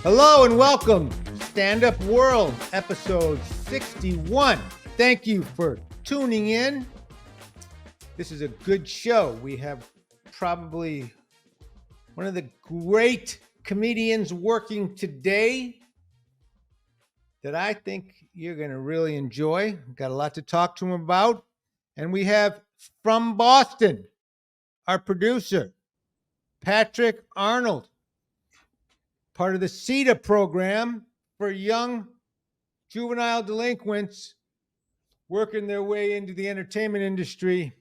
Hello and welcome to Stand Up World, episode 61. Thank you for tuning in. This is a good show. We have probably one of the great comedians working today that I think you're going to really enjoy. Got a lot to talk to him about. And we have from Boston, our producer, Patrick Arnold, part of the CETA program for young juvenile delinquents working their way into the entertainment industry.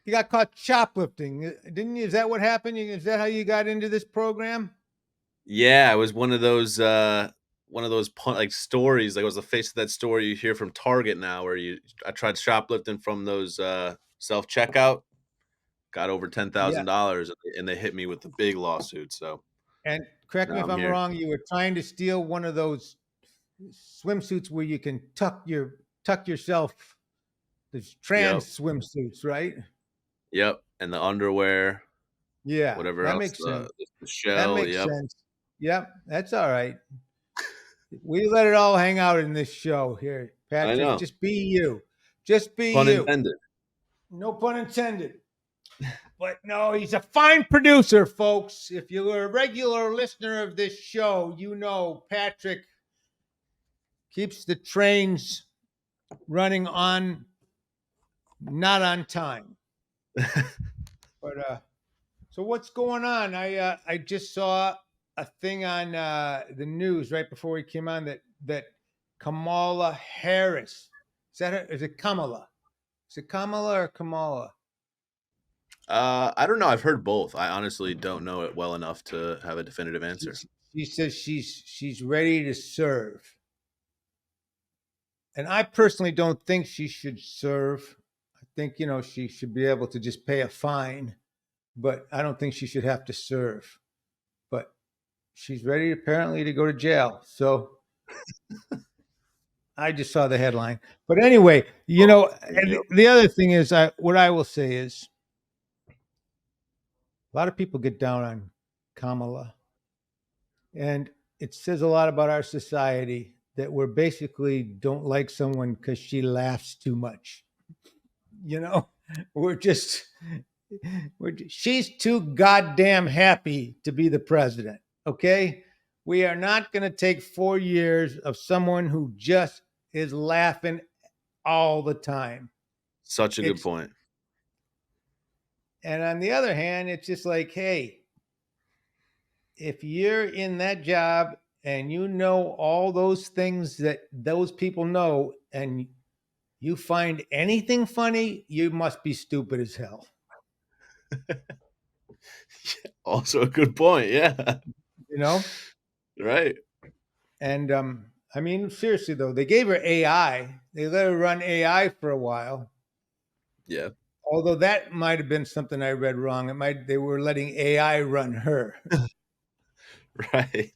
You got caught shoplifting, didn't you? Is that what happened? Is that how you got into this program? Yeah, it was one of those like stories. Like it was the face of that story you hear from Target now, where I tried shoplifting from those self checkout, got over Yeah. $10,000, and they hit me with the big lawsuit. So And correct me now if I'm I'm here. wrong, you were trying to steal one of those swimsuits where you can tuck yourself, those Yep, trans swimsuits, right? yep, and the underwear, Yeah, whatever that else, makes sense. the That shell. makes Yep, sense. Yep, that's all right. We let it all hang out in this show here, I Patrick. know. Just be you. Just be Pun you. intended. No pun intended. But no, he's a fine producer, folks. If you're a regular listener of this show, you know Patrick keeps the trains running on, not on time. But so what's going on? I just saw a thing on the news right before we came on that Kamala Harris, is that her? Is it Kamala? Is it Kamala or Kamala? I don't know. I've heard both. I honestly don't know it well enough to have a definitive She, answer. she says she's ready to serve. And I personally don't think she should serve. I think, she should be able to just pay a fine, but I don't think she should have to serve. But she's ready apparently to go to jail. So I just saw the headline. But anyway, and Yep. the other thing is, what I will say is a lot of people get down on Kamala, and it says a lot about our society that we're basically don't like someone because she laughs too much. You know, we're just she's too goddamn happy to be the president. Okay, we are not going to take 4 years of someone who just is laughing all the time. Such a good It's point. And on the other hand, it's just like, hey, if you're in that job and you know all those things that those people know, and you find anything funny, you must be stupid as hell. Also a good point. Yeah. You know? Right. And I mean, seriously though, they gave her AI. They let her run AI for a while. Yeah. Although that might have been something I read wrong. They were letting AI run her. Right.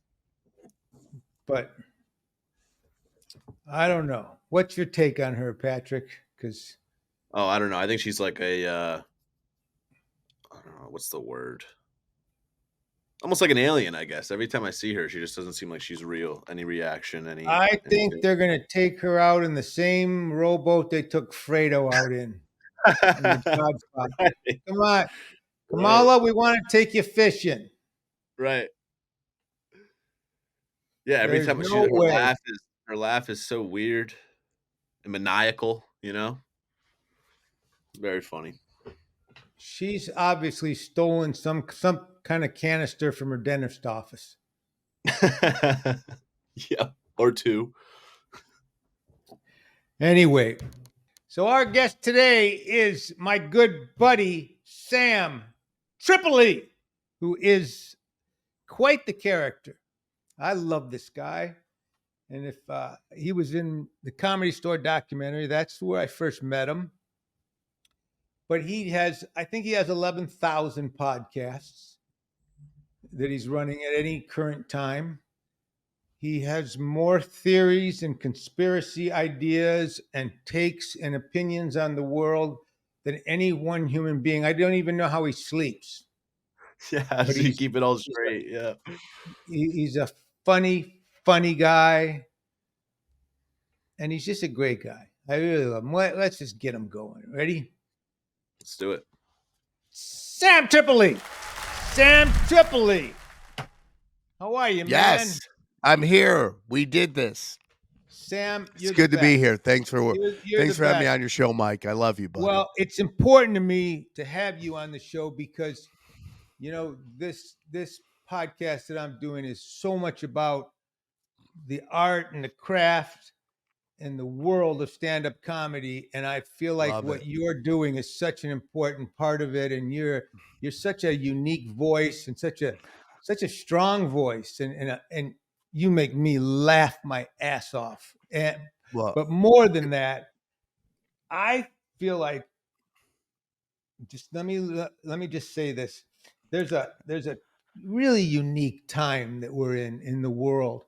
But I don't know. What's your take on her, Patrick? Because Oh, I don't know. I think she's like I don't know, what's the word? Almost like an alien, I guess. Every time I see her, she just doesn't seem like she's real. Any reaction, I think anything. they're going to take her out in the same rowboat they took Fredo out in the Godfather. Right. Come on, Right. Kamala, we want to take you fishing. Right. Yeah, every There's time no way. her laugh is so weird and maniacal, you know? Very funny. She's obviously stolen some kind of canister from her dentist office. Yeah. Or two. Anyway, so our guest today is my good buddy Sam Tripoli, who is quite the character. I love this guy. And if he was in the Comedy Store documentary, that's where I first met him. But I think he has 11,000 podcasts that he's running at any current time. He has more theories and conspiracy ideas and takes and opinions on the world than any one human being. I don't even know how he sleeps. Yeah, how but does he keep it all straight? Yeah. he's a funny guy, and he's just a great guy. I really love him. Let's just get him going. Ready? Let's do it. Sam Tripoli. Sam Tripoli. How are you, man? Yes, I'm here. We did this. Sam, It's you're the good to be best. here. Thanks for You're the thanks for having me best. on your show, Mike. I love you, buddy. Well, it's important to me to have you on the show because this podcast that I'm doing is so much about the art and the craft and the world of stand-up comedy, and I feel like Love what it. you're doing is such an important part of it, and you're such a unique voice and such a strong voice, and you make me laugh my ass off. And Well, but more than that, I feel like just let me just say this. There's a really unique time that we're in the world,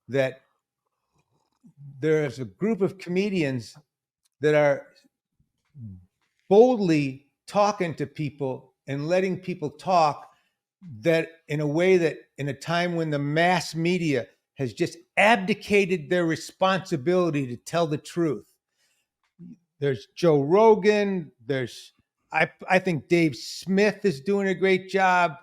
that there's a group of comedians that are boldly talking to people and letting people talk, that in a way that in a time when the mass media has just abdicated their responsibility to tell the truth. There's Joe Rogan. I think Dave Smith is doing a great job.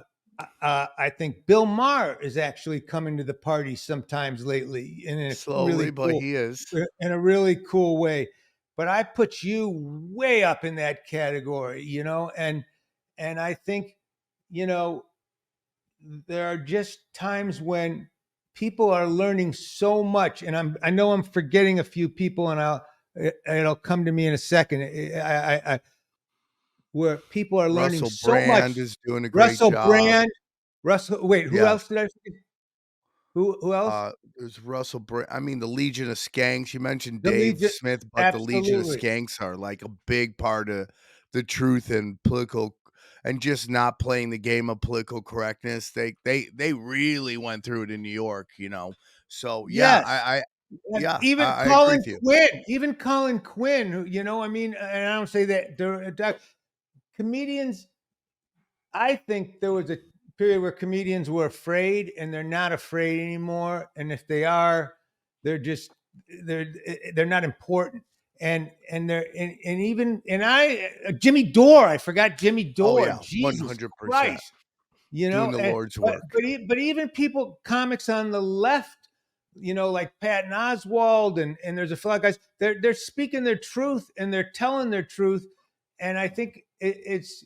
I think Bill Maher is actually coming to the party sometimes lately slowly, but he is. in a really cool way. But I put you way up in that category, and I think, you know, there are just times when people are learning so much, and I know I'm forgetting a few people, and it'll come to me in a second. Where people are learning Russell so much. Brand is doing a great Russell job. Brand, Russell. Wait, who Yes. else did I forget? Who else? There's Russell Brand. I mean, the Legion of Skanks. You mentioned The Dave Legion. Smith, but the Legion of Absolutely. Skanks are like a big part of the truth and political and just not playing the game of political correctness. They really went through it in New York, So yeah, Yes. I agree with you. Even Colin Quinn, who, I mean, and I don't say that comedians. I think there was a period where comedians were afraid, and they're not afraid anymore. And if they are, they're just they're not important. And they're and even and I Jimmy Dore. I forgot Jimmy Oh Dore. yeah, Jesus 100%. Christ. Doing the And, Lord's but work. but even people, comics on the left, like Patton Oswald, and there's a fellow guys. They're speaking their truth, and they're telling their truth, and I think it's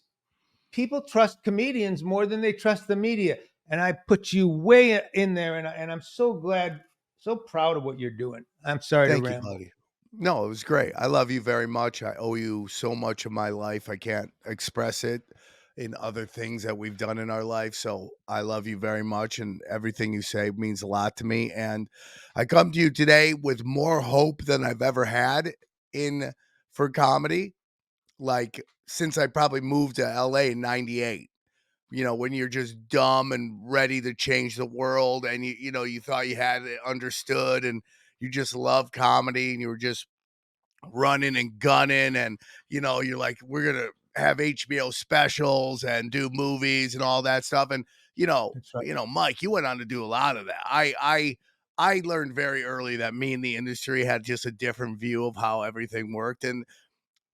people trust comedians more than they trust the media. And I put you way in there, and I'm so glad, so proud of what you're doing. I'm sorry to Thank you, ramble. buddy. No, it was great. I love you very much. I owe you so much of my life. I can't express it in other things that we've done in our life. So I love you very much, and everything you say means a lot to me. And I come to you today with more hope than I've ever had in for comedy. Like since I probably moved to LA in '98. When you're just dumb and ready to change the world, and you thought you had it understood, and you just love comedy, and you were just running and gunning, and you're like, we're gonna have HBO specials and do movies and all that stuff. And That's right. Mike, you went on to do a lot of that. I learned very early that me and the industry had just a different view of how everything worked. And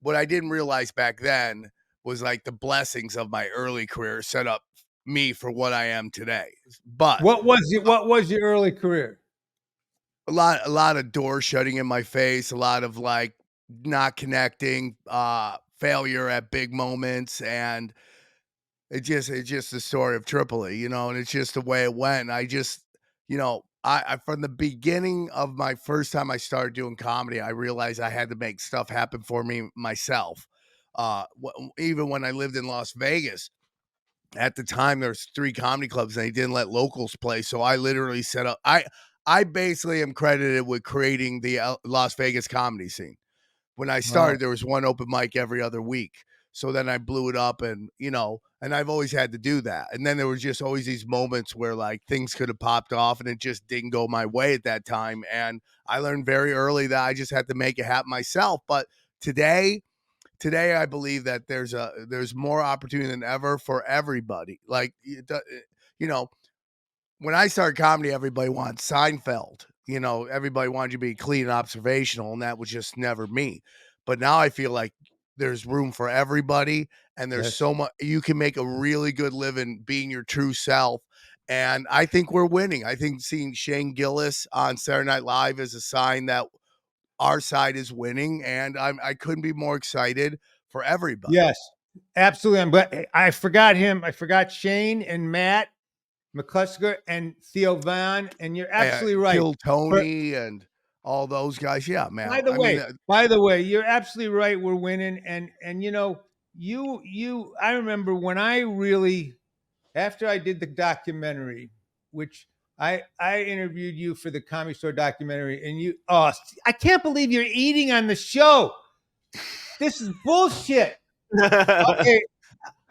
what I didn't realize back then was like the blessings of my early career set up me for what I am today. But What was your early career? a lot of doors shutting in my face, a lot of like not connecting, failure at big moments, and it's just the story of Tripoli, and it's just the way it went. I just, I from the beginning of my first time I started doing comedy, I realized I had to make stuff happen for me myself. Even when I lived in Las Vegas, at the time there's 3 comedy clubs and they didn't let locals play. So I literally set up I basically am credited with creating the Las Vegas comedy scene. When I started, Wow. there was one open mic every other week. So then I blew it up, and I've always had to do that. And then there was just always these moments where like things could have popped off and it just didn't go my way at that time. And I learned very early that I just had to make it happen myself. But today, today I believe that there's more opportunity than ever for everybody. Like, you know, when I started comedy, everybody wanted Seinfeld. You know, everybody wanted you to be clean and observational, and that was just never me. But now I feel like there's room for everybody, and there's Yes. so much you can make a really good living being your true self. And I think we're winning. I think seeing Shane Gillis on Saturday Night Live is a sign that our side is winning, and I couldn't be more excited for everybody. Yes, absolutely. But I forgot him. I forgot Shane and Matt McClusker and Theo Vaughn. And you're absolutely right. Kill For, Tony and all those guys. Yeah, man. by the I mean, way, you're absolutely right. We're winning. And you know, I remember when I really, after I did the documentary, which I interviewed you for the Comedy Store documentary, and I can't believe you're eating on the show. This is bullshit. Okay,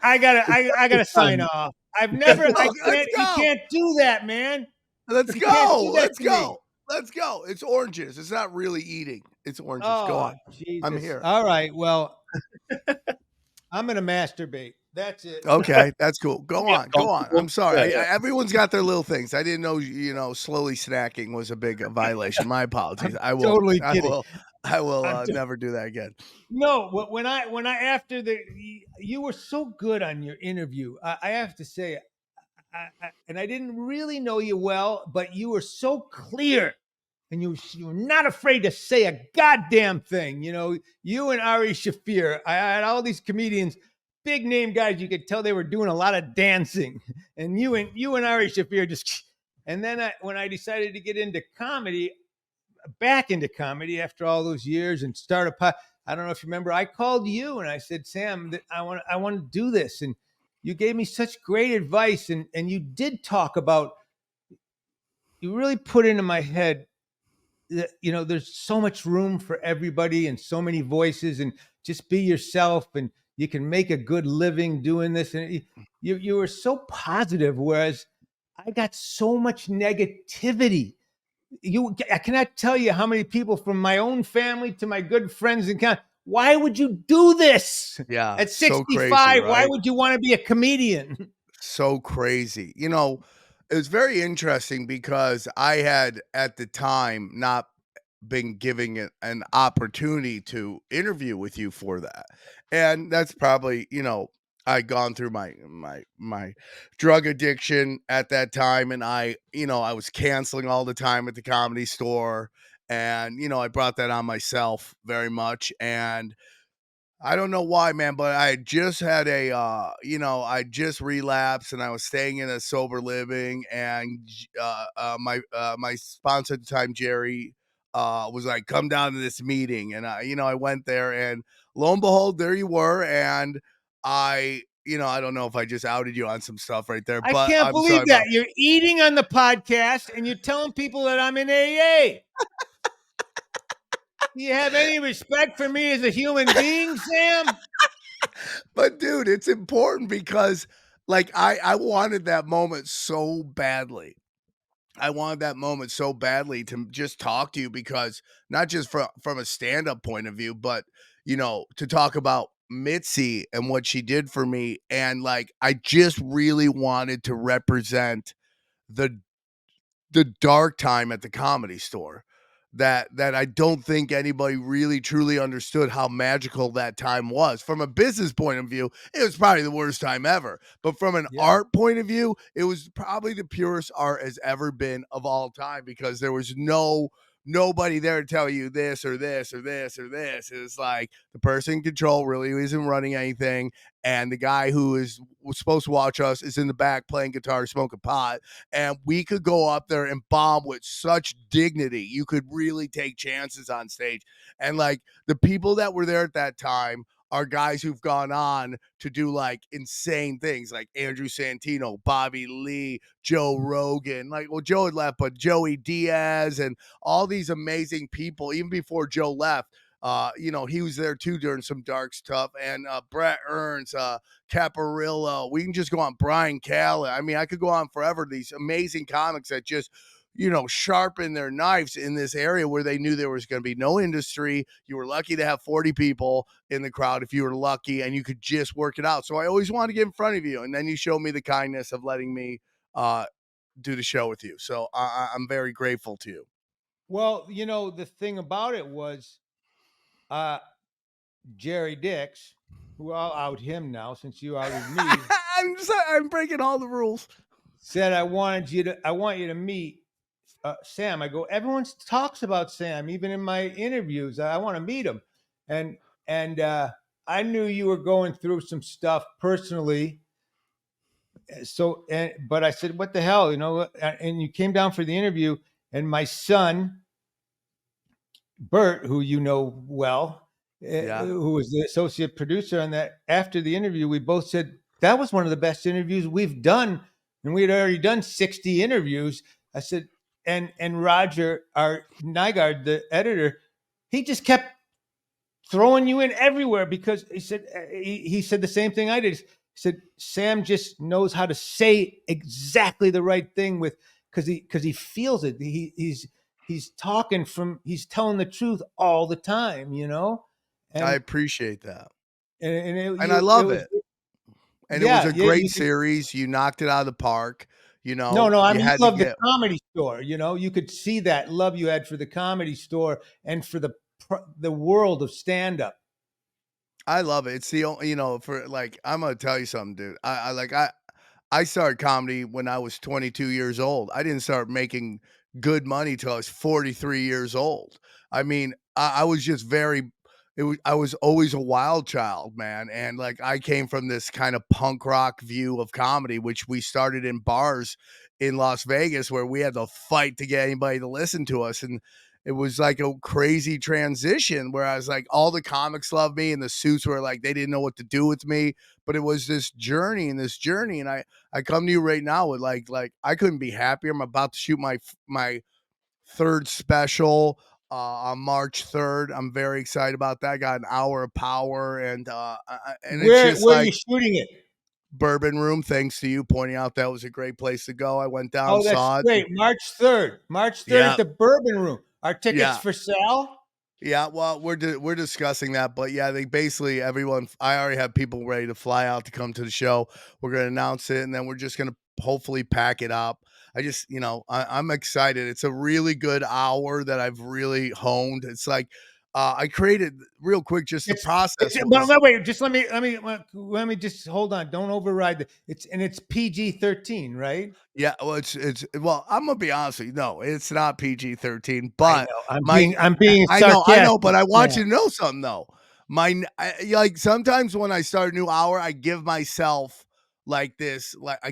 I gotta sign off. I let's can't, you go. can't do that, man. Let's You can't go. do that Let's to me. go. Let's go. It's oranges. It's not really eating. It's oranges. Go Oh, on. I'm Jesus. here. All right. Well, I'm gonna masturbate. That's it. Okay, that's cool. Go Yeah, on. Go on. I'm sorry. Yeah. Everyone's got their little things. I didn't know, slowly snacking was a big violation. My apologies. I'm I will. totally I kidding. will. I will I'm t- never do that again. no, when I after you were so good on your interview. I have to say, and I didn't really know you well, but you were so clear, and you were not afraid to say a goddamn thing. You know, you and Ari Shafir. I had all these comedians, big name guys. You could tell they were doing a lot of dancing, and you and Ari Shafir just. And then when I decided to get into comedy, back into comedy after all those years, and start I don't know if you remember. I called you and I said, Sam, that I want to do this, and you gave me such great advice, and you did talk about. You really put into my head that, there's so much room for everybody and so many voices, and just be yourself, and you can make a good living doing this. And you were so positive, whereas I got so much negativity. I cannot tell you how many people from my own family to my good friends and why would you do this Yeah, at so crazy, 65? Why right? would you want to be a comedian? So crazy. It was very interesting because I had at the time not been giving it an opportunity to interview with you for that. And that's probably, I'd gone through my drug addiction at that time, and I was canceling all the time at the Comedy Store, and I brought that on myself very much. And I don't know why, man, but I just had I just relapsed, and I was staying in a sober living, and my sponsor at the time, Jerry, was like, "Come down to this meeting," and I went there, and lo and behold, there you were, and I don't know if I just outed you on some stuff right there, I but can't I'm sorry believe that about. you're eating on the podcast and you're telling people that I'm in AA. Do you have any respect for me as a human being, Sam? But dude, it's important because like I wanted that moment so badly. I wanted that moment so badly to just talk to you because not just from a stand-up point of view, but to talk about Mitzi and what she did for me. And like I just really wanted to represent the dark time at the Comedy Store that I don't think anybody really truly understood how magical that time was. From a business point of view, it was probably the worst time ever. But from an Yeah. art point of view, it was probably the purest art has ever been of all time because there was nobody there to tell you this or this or this or this. It was like the person in control really isn't running anything, and the guy who was supposed to watch us is in the back playing guitar, smoking pot, and we could go up there and bomb with such dignity. You could really take chances on stage. And like the people that were there at that time are guys who've gone on to do like insane things like Andrew Santino, Bobby Lee, Joe Rogan. Like, well, Joe had left, but Joey Diaz and all these amazing people, even before Joe left. He was there too during some dark stuff. And Brett Ernst, Caparillo. We can just go on Brian Callen. I mean, I could go on forever. These amazing comics that just, sharpen their knives in this area where they knew there was going to be no industry. You were lucky to have 40 people in the crowd if you were lucky, and you could just work it out. So I always wanted to get in front of you. And then you showed me the kindness of letting me do the show with you. So I'm very grateful to you. Well, the thing about it was, Jerry Dix, who I'll out him now since you outed me, I'm breaking all the rules. said I want you to meet Sam. I go, everyone talks about Sam, even in my interviews. I want to meet him, and I knew you were going through some stuff personally. So, but I said, what the hell, and you came down for the interview, and my son, Bert, who you know well, who was the associate producer on that, after the interview, we both said, that was one of the best interviews we've done. And we had already done 60 interviews. I said, and Roger, our Nygaard, the editor, he just kept throwing you in everywhere because he said the same thing I did. He said Sam just knows how to say exactly the right thing because he feels it. He's telling the truth all the time, And I appreciate that, and I love it. And it was a great you series. You knocked it out of the park. No, I you mean, you had to love the get. Comedy Store. You could see that love you had for the Comedy Store and for the world of stand up. I love it. It's the only, for like, I'm gonna tell you something, dude. I started comedy when I was 22 years old. I didn't start making good money till I was 43 years old. I mean, I was just I was always a wild child, man. And like, I came from this kind of punk rock view of comedy, which we started in bars in Las Vegas where we had to fight to get anybody to listen to us. And it was like a crazy transition where I was like, all the comics loved me and the suits were like, they didn't know what to do with me. But it was this journey. And I come to you right now with like I couldn't be happier. I'm about to shoot my third special on March 3rd. I'm very excited about that. I got an hour of power, and it's just Where are like you shooting it? Bourbon Room. Thanks to you pointing out that was a great place to go. I went down, Oh, that's saw it. great. March 3rd. March 3rd Yeah, at the Bourbon Room. Are tickets yeah. for sale? Yeah, well, we're discussing that, but yeah, they basically everyone. I already have people ready to fly out to come to the show. We're gonna announce it, and then we're just gonna hopefully pack it up. I just, I'm excited. It's a really good hour that I've really honed. It's like I created real quick just the process was. Wait, just let me just hold on. Don't override it's PG-13, right? Yeah, well, well, I'm gonna be honest with you. No, it's not PG-13, I but know. I'm my being I know, sarcastic. but I want Yeah. you to know something though. Like sometimes when I start a new hour, I give myself I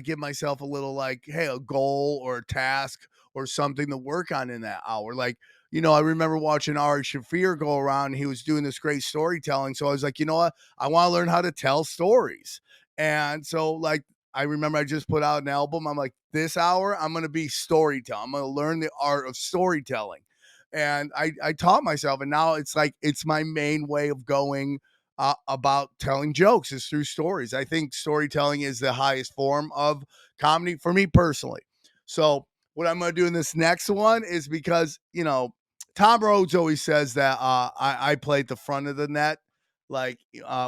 give myself a little like, hey, a goal or a task or something to work on in that hour. Like, I remember watching Ari Shafir go around. And he was doing this great storytelling, so I was like, you know what? I want to learn how to tell stories. And so, like, I remember I just put out an album. I'm like, this hour, I'm going to be storytelling. I'm going to learn the art of storytelling. And I taught myself, and now it's like, it's my main way of going about telling jokes is through stories. I think storytelling is the highest form of comedy for me personally. So what I'm going to do in this next one is because, Tom Rhodes always says that I play at the front of the net like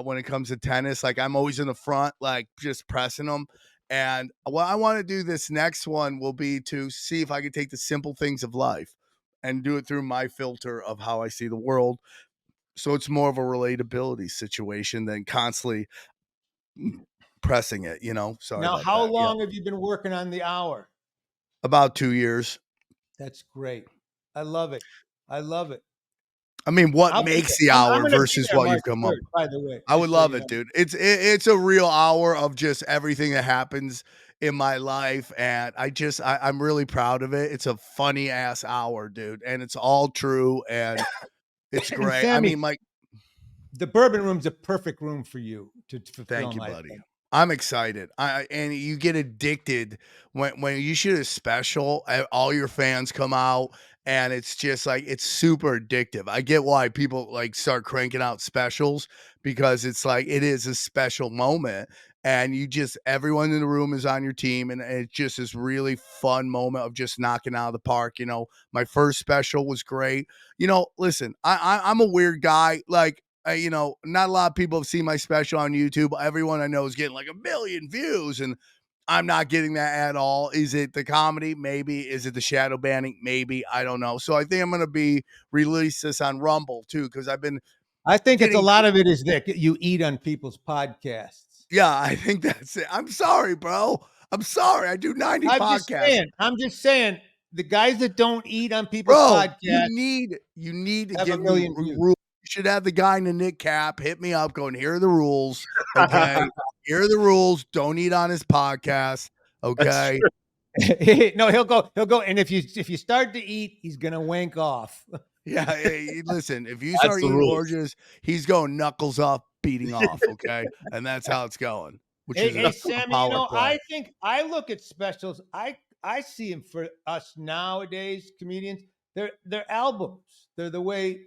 when it comes to tennis. Like I'm always in the front, like just pressing them. And what I want to do this next one will be to see if I can take the simple things of life and do it through my filter of how I see the world. So it's more of a relatability situation than constantly pressing it, Sorry Now, about how that. Yeah. long have you been working on the hour? About 2 years. That's great. I love it. I love it. I mean, what I'll be there. makes the I'm hour going to be versus there what March you've come up 3rd, by the way. I would Just so love you it, know. dude. It's a real hour of just everything that happens in my life, and I'm really proud of it. It's a funny ass hour, dude, and it's all true, and it's And great. I Sammy, mean, like, the Bourbon Room's a perfect room for you to thank film, you, I buddy. think. I'm excited. And you get addicted when you shoot a special. All your fans come out, and it's just like it's super addictive. I get why people like start cranking out specials because it's like it is a special moment, and everyone in the room is on your team, and it's just this really fun moment of just knocking out of the park. My first special was great. Listen, I'm a weird guy. Like, not a lot of people have seen my special on YouTube. Everyone I know is getting like 1 million views, and I'm not getting that at all. Is it the comedy? Maybe. Is it the shadow banning? Maybe. I don't know. So I think I'm going to release this on Rumble too, because I've been I think it's a getting. lot of it is that you eat on people's podcasts. Yeah, I think that's it. I'm sorry, bro. I'm sorry. I do 90 podcasts. I'm just saying, the guys that don't eat on people's Bro, podcasts you need to have a give me million views. rules. You should have the guy in the knit cap hit me up going, here are the rules. Okay. Here are the rules. Don't eat on his podcast. Okay. No, he'll go. And if you start to eat, he's gonna wank off. Yeah. Hey, listen, if you That's start the eating rules. oranges, he's going knuckles up, beating off. Okay. And that's how it's going, which is a Sammy, power play. I think I look at specials. I see them for us nowadays comedians. They're albums. They're the way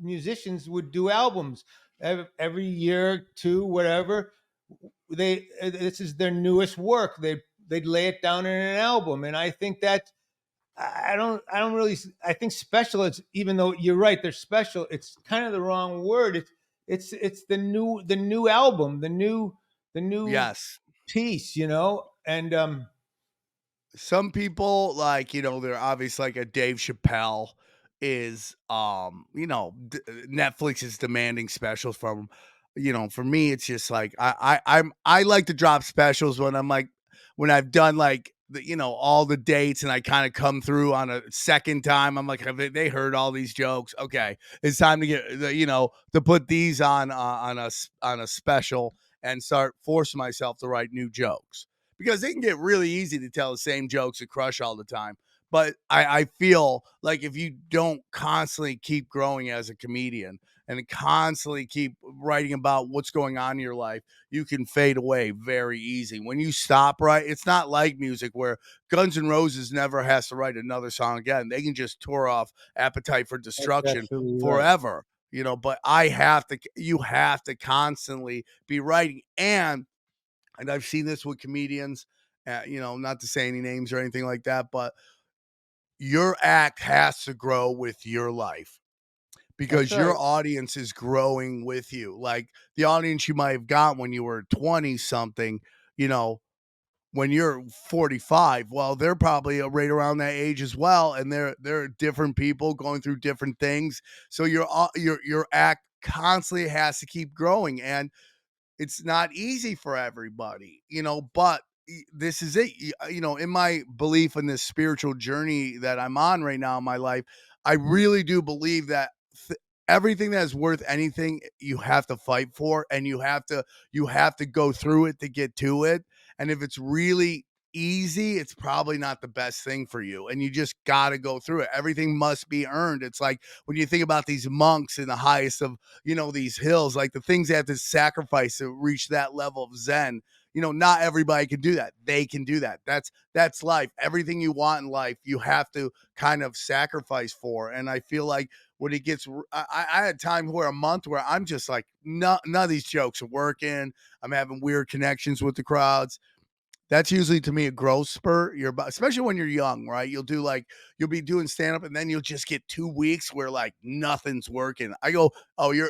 musicians would do albums every year, two, whatever. This is their newest work. They'd lay it down in an album, and I think that I don't really. I think special is, even though you're right, they're special. It's kind of the wrong word. It's the new album, the new Yes. piece, and Some people, like, they're obviously like a Dave Chappelle is, Netflix is demanding specials from him. For me, it's just like I like to drop specials when when I've done like all the dates, and I kind of come through on a second time. I'm like, have they heard all these jokes? Okay, it's time to get to put these on a special and start forcing myself to write new jokes, because it can get really easy to tell the same jokes and crush all the time. But I feel like if you don't constantly keep growing as a comedian and constantly keep writing about what's going on in your life, you can fade away very easy. When you stop, right, it's not like music where Guns N' Roses never has to write another song again. They can just tour off Appetite for that's Destruction absolutely right. forever. But you have to constantly be writing. And I've seen this with comedians, not to say any names or anything like that, but your act has to grow with your life, because That's your right. audience is growing with you. Like the audience you might have got when you were 20 something, when you're 45, well, they're probably right around that age as well. And they're different people going through different things. So your act constantly has to keep growing. And it's not easy for everybody, but this is it. In my belief in this spiritual journey that I'm on right now in my life, I really do believe that everything that is worth anything, you have to fight for, and you have to go through it to get to it. And if it's really easy, it's probably not the best thing for you, and you just got to go through it. Everything must be earned. It's like when you think about these monks in the highest of these hills, like the things they have to sacrifice to reach that level of zen. Not everybody can do that. They can do that. That's life. Everything you want in life, you have to kind of sacrifice for. And I feel like when it gets, I had time where a month where I'm just like, none of these jokes are working. I'm having weird connections with the crowds. That's usually, to me, a growth spurt. Especially when you're young, right? You'll be doing stand up, and then you'll just get 2 weeks where like nothing's working. I go, oh, you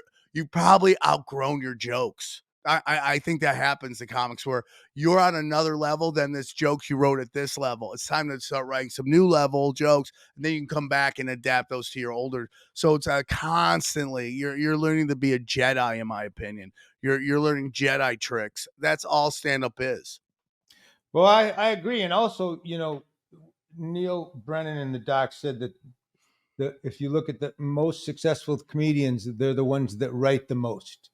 probably outgrown your jokes. I think that happens to comics where you're on another level than this jokes you wrote at this level. It's time to start writing some new level jokes, and then you can come back and adapt those to your older. So it's constantly you're learning to be a Jedi, in my opinion. You're learning Jedi tricks. That's all stand up is. Well, I agree, and also, Neil Brennan in the doc said that if you look at the most successful comedians, they're the ones that write the most,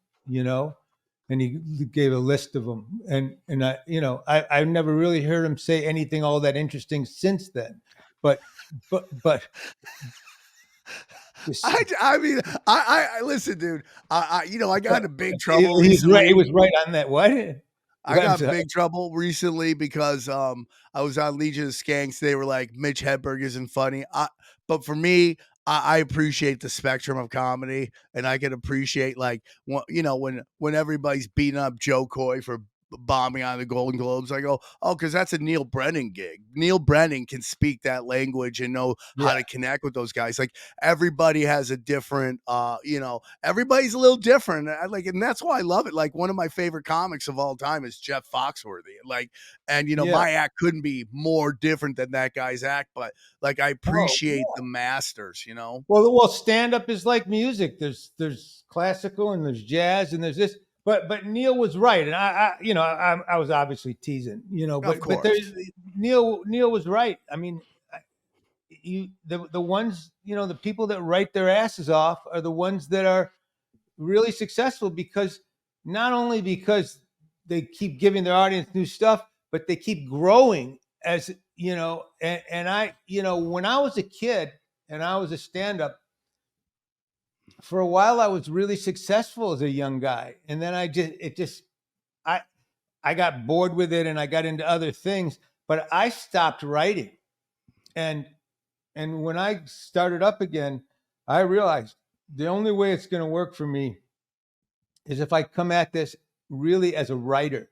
and he gave a list of them. And I've never really heard him say anything all that interesting since then. But I mean, I listen, dude. I got in big trouble he was right. He recently. was right on that. What? I got in big trouble recently because I was on Legion of Skanks. They were like, Mitch Hedberg isn't funny. But for me, I appreciate the spectrum of comedy, and I can appreciate like when everybody's beating up Joe Coy for bombing on the Golden Globes. I go, oh, because that's a Neil Brennan gig. Neil Brennan can speak that language and know how to connect with those guys. Like everybody has a different, everybody's a little different. And that's why I love it. Like one of my favorite comics of all time is Jeff Foxworthy. My act couldn't be more different than that guy's act, but like I appreciate the masters, Well, stand up is like music. There's classical and there's jazz and there's this. But Neil was right, and I was obviously teasing, but Neil was right. I mean, the ones, the people that write their asses off are the ones that are really successful, because not only because they keep giving their audience new stuff, but they keep growing as and I, when I was a kid and I was a stand-up, for a while I was really successful as a young guy, and then I got bored with it and I got into other things, but I stopped writing. And when I started up again, I realized the only way it's going to work for me is if I come at this really as a writer.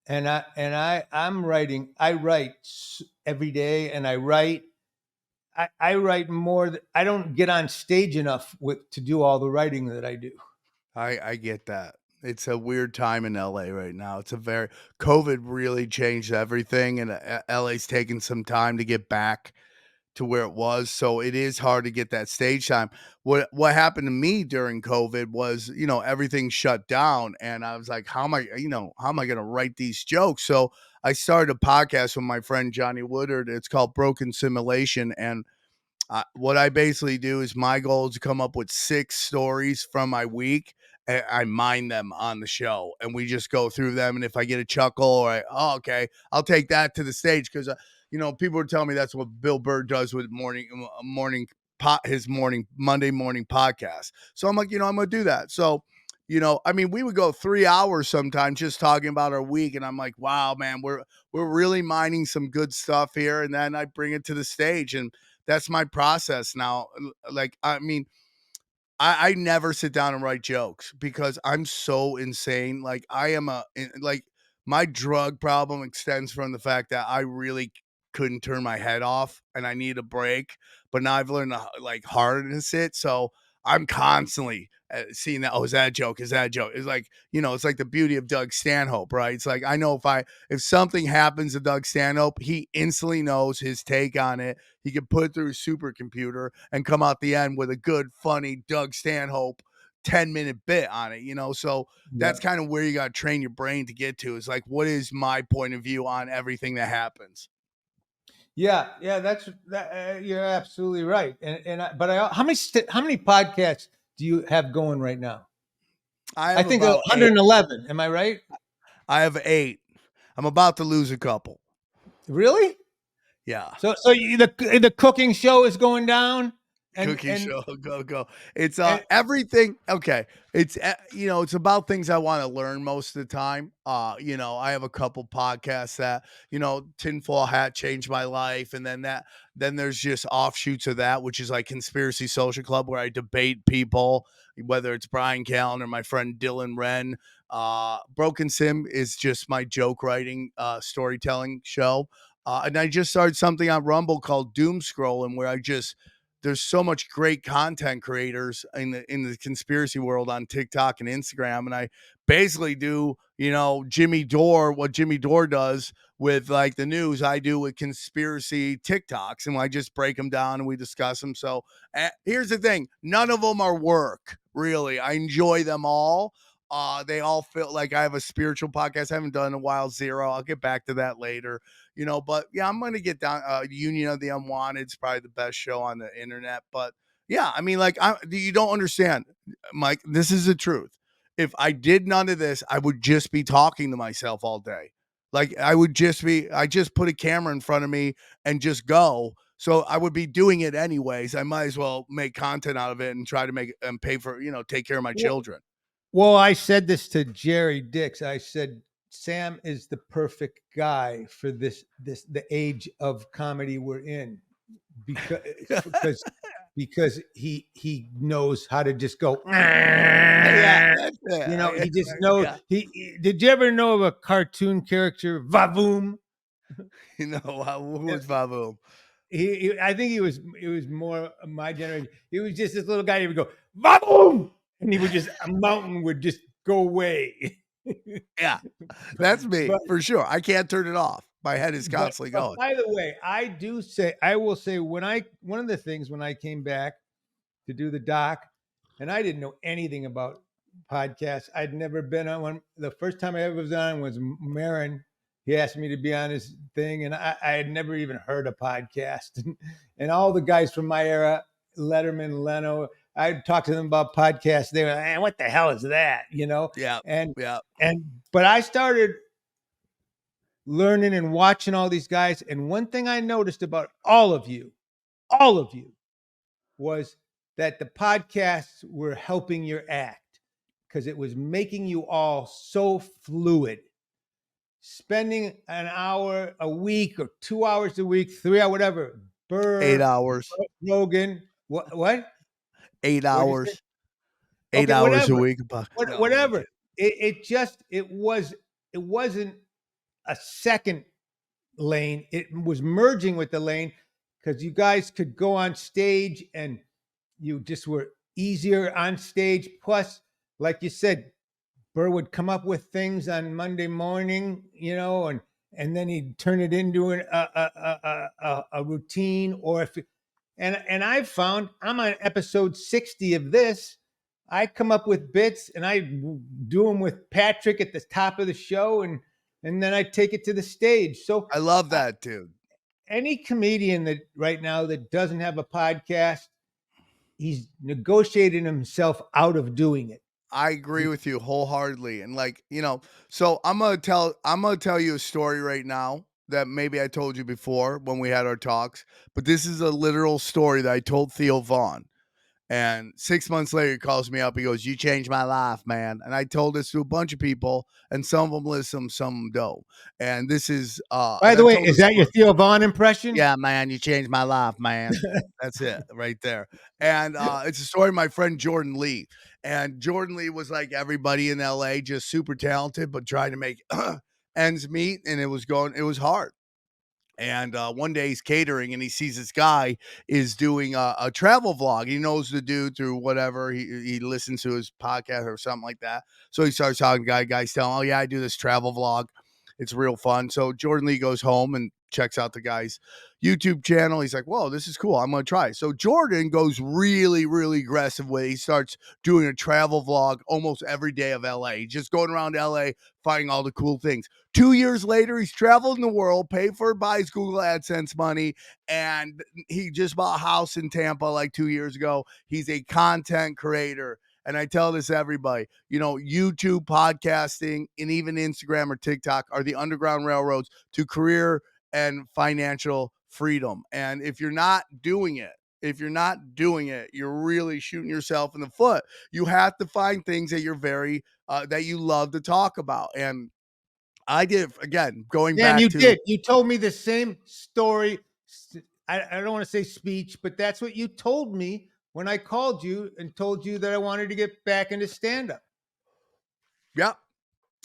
And I'm writing. I write every day, and I write more. I don't get on stage enough to do all the writing that I do. I get that. It's a weird time in LA right now. COVID really changed everything, and LA's taken some time to get back to where it was. So it is hard to get that stage time. What happened to me during COVID was, everything shut down, and I was like, how am I going to write these jokes? So I started a podcast with my friend Johnny Woodard. It's called Broken Simulation, and what I basically do is my goal is to come up with 6 stories from my week. And I mine them on the show, and we just go through them. And if I get a chuckle, okay, I'll take that to the stage, because people were telling me that's what Bill Burr does with his Monday morning podcast. So I'm like, I'm gonna do that. So, we would go 3 hours sometimes just talking about our week, and I'm like, wow, man, we're really mining some good stuff here, and then I bring it to the stage, and that's my process now. Like, I never sit down and write jokes because I'm so insane. Like my drug problem extends from the fact that I really couldn't turn my head off and I need a break. But now I've learned to harness it. So I'm constantly seeing that. Oh, is that a joke? Is that a joke? It's like, it's like the beauty of Doug Stanhope, right? It's like, I know if something happens to Doug Stanhope, he instantly knows his take on it. He can put it through his supercomputer and come out the end with a good, funny Doug Stanhope 10-minute bit on it, So that's kind of where you got to train your brain to get to, is like, what is my point of view on everything that happens? Yeah, you're absolutely right. How many podcasts do you have going right now? I think about 111. Am I right? I have 8. I'm about to lose a couple. Really? Yeah. So the cooking show is going down. Cooking show, go. It's everything. Okay. It's it's about things I want to learn most of the time. I have a couple podcasts that, Tinfoil Hat changed my life, and then there's just offshoots of that, which is like Conspiracy Social Club, where I debate people, whether it's Brian Callen or my friend Dylan Wren. Broken Sim is just my joke writing, storytelling show. And I just started something on Rumble called Doom Scrolling, where there's so much great content creators in the conspiracy world on TikTok and Instagram. And I basically do, what Jimmy Dore does with like the news, I do with conspiracy TikToks, and I just break them down and we discuss them. So here's the thing. None of them are work, really. I enjoy them all. They all feel like I have a spiritual podcast I haven't done in a while, Zero. I'll get back to that later. But yeah, I'm going to get down. Union of the Unwanted is probably the best show on the internet. But yeah, you don't understand, Mike. This is the truth. If I did none of this, I would just be talking to myself all day. Like I just put a camera in front of me and just go. So I would be doing it anyways. I might as well make content out of it and try to make and pay for, take care of my children. Well, I said this to Jerry Dix. I said, Sam is the perfect guy for the age of comedy we're in, because because he knows how to just go. Yeah, that's it. You know, he just knows. Yeah. Did you ever know of a cartoon character, Vavoom? You know, who was Babu? I think it was more of my generation. He was just this little guy. He would go Vavoom, and he would just a mountain would just go away. Yeah, that's me but for sure. I can't turn it off. My head is constantly going. by the way, I will say one of the things when I came back to do the doc, and I didn't know anything about podcasts. I'd never been on one. The first time I ever was on was Marin. He asked me to be on his thing, and I had never even heard a podcast. And all the guys from my era, Letterman, Leno, I'd talk to them about podcasts. They were, man, what the hell is that? You know? Yeah, And yeah. but I started learning and watching all these guys. And one thing I noticed about all of you, was that the podcasts were helping your act because it was making you all so fluid. Spending an hour a week or 2 hours a week, 3 hours, whatever. 8 hours. Rogan, what? 8 What'd you say? hours. 8 Okay, hours a whatever. week. No, Whatever. It wasn't a second lane. It was merging with the lane because you guys could go on stage and you just were easier on stage. Plus, like you said, Burr would come up with things on Monday morning, you know, and then he'd turn it into a routine. Or if and I've found I'm on episode 60 of this. I come up with bits and I do them with Patrick at the top of the show, and then I take it to the stage. So I love that, dude. any comedian that right now that doesn't have a podcast, he's negotiating himself out of doing it. I agree with you wholeheartedly. And like, so I'm gonna tell you a story right now that maybe I told you before when we had our talks, but this is a literal story that I told Theo Vaughn. And 6 months later, he calls me up. He goes, "You changed my life, man." And I told this to a bunch of people, and some of them listen, some of them don't. And this is, By the way, is that your Theo Vaughn impression? Yeah, man, you changed my life, man. That's it right there. And it's a story of my friend Jordan Lee. And Jordan Lee was like everybody in LA, just super talented, but trying to make ends meet. And it was hard. And one day he's catering and he sees this guy is doing a travel vlog. He knows the dude through whatever. He listens to his podcast or something like that. So he starts talking to guys telling, "Oh, yeah, I do this travel vlog. It's real fun." So Jordan Lee goes home and checks out the guy's YouTube channel. He's like, "Whoa, this is cool. I'm going to try it." So Jordan goes really, really aggressive with it. He starts doing a travel vlog almost every day of LA. He's just going around LA, finding all the cool things. 2 years later, he's traveled in the world, paid for it by his Google AdSense money, and he just bought a house in Tampa like 2 years ago. He's a content creator. And I tell this to everybody, YouTube, podcasting, and even Instagram or TikTok are the underground railroads to career and financial freedom. And if you're not doing it, you're really shooting yourself in the foot. You have to find things that you're that you love to talk about. And I did, again, going Dan, back you to. did. You told me the same story. I don't want to say speech, but that's what you told me when I called you and told you that I wanted to get back into stand-up. Yep.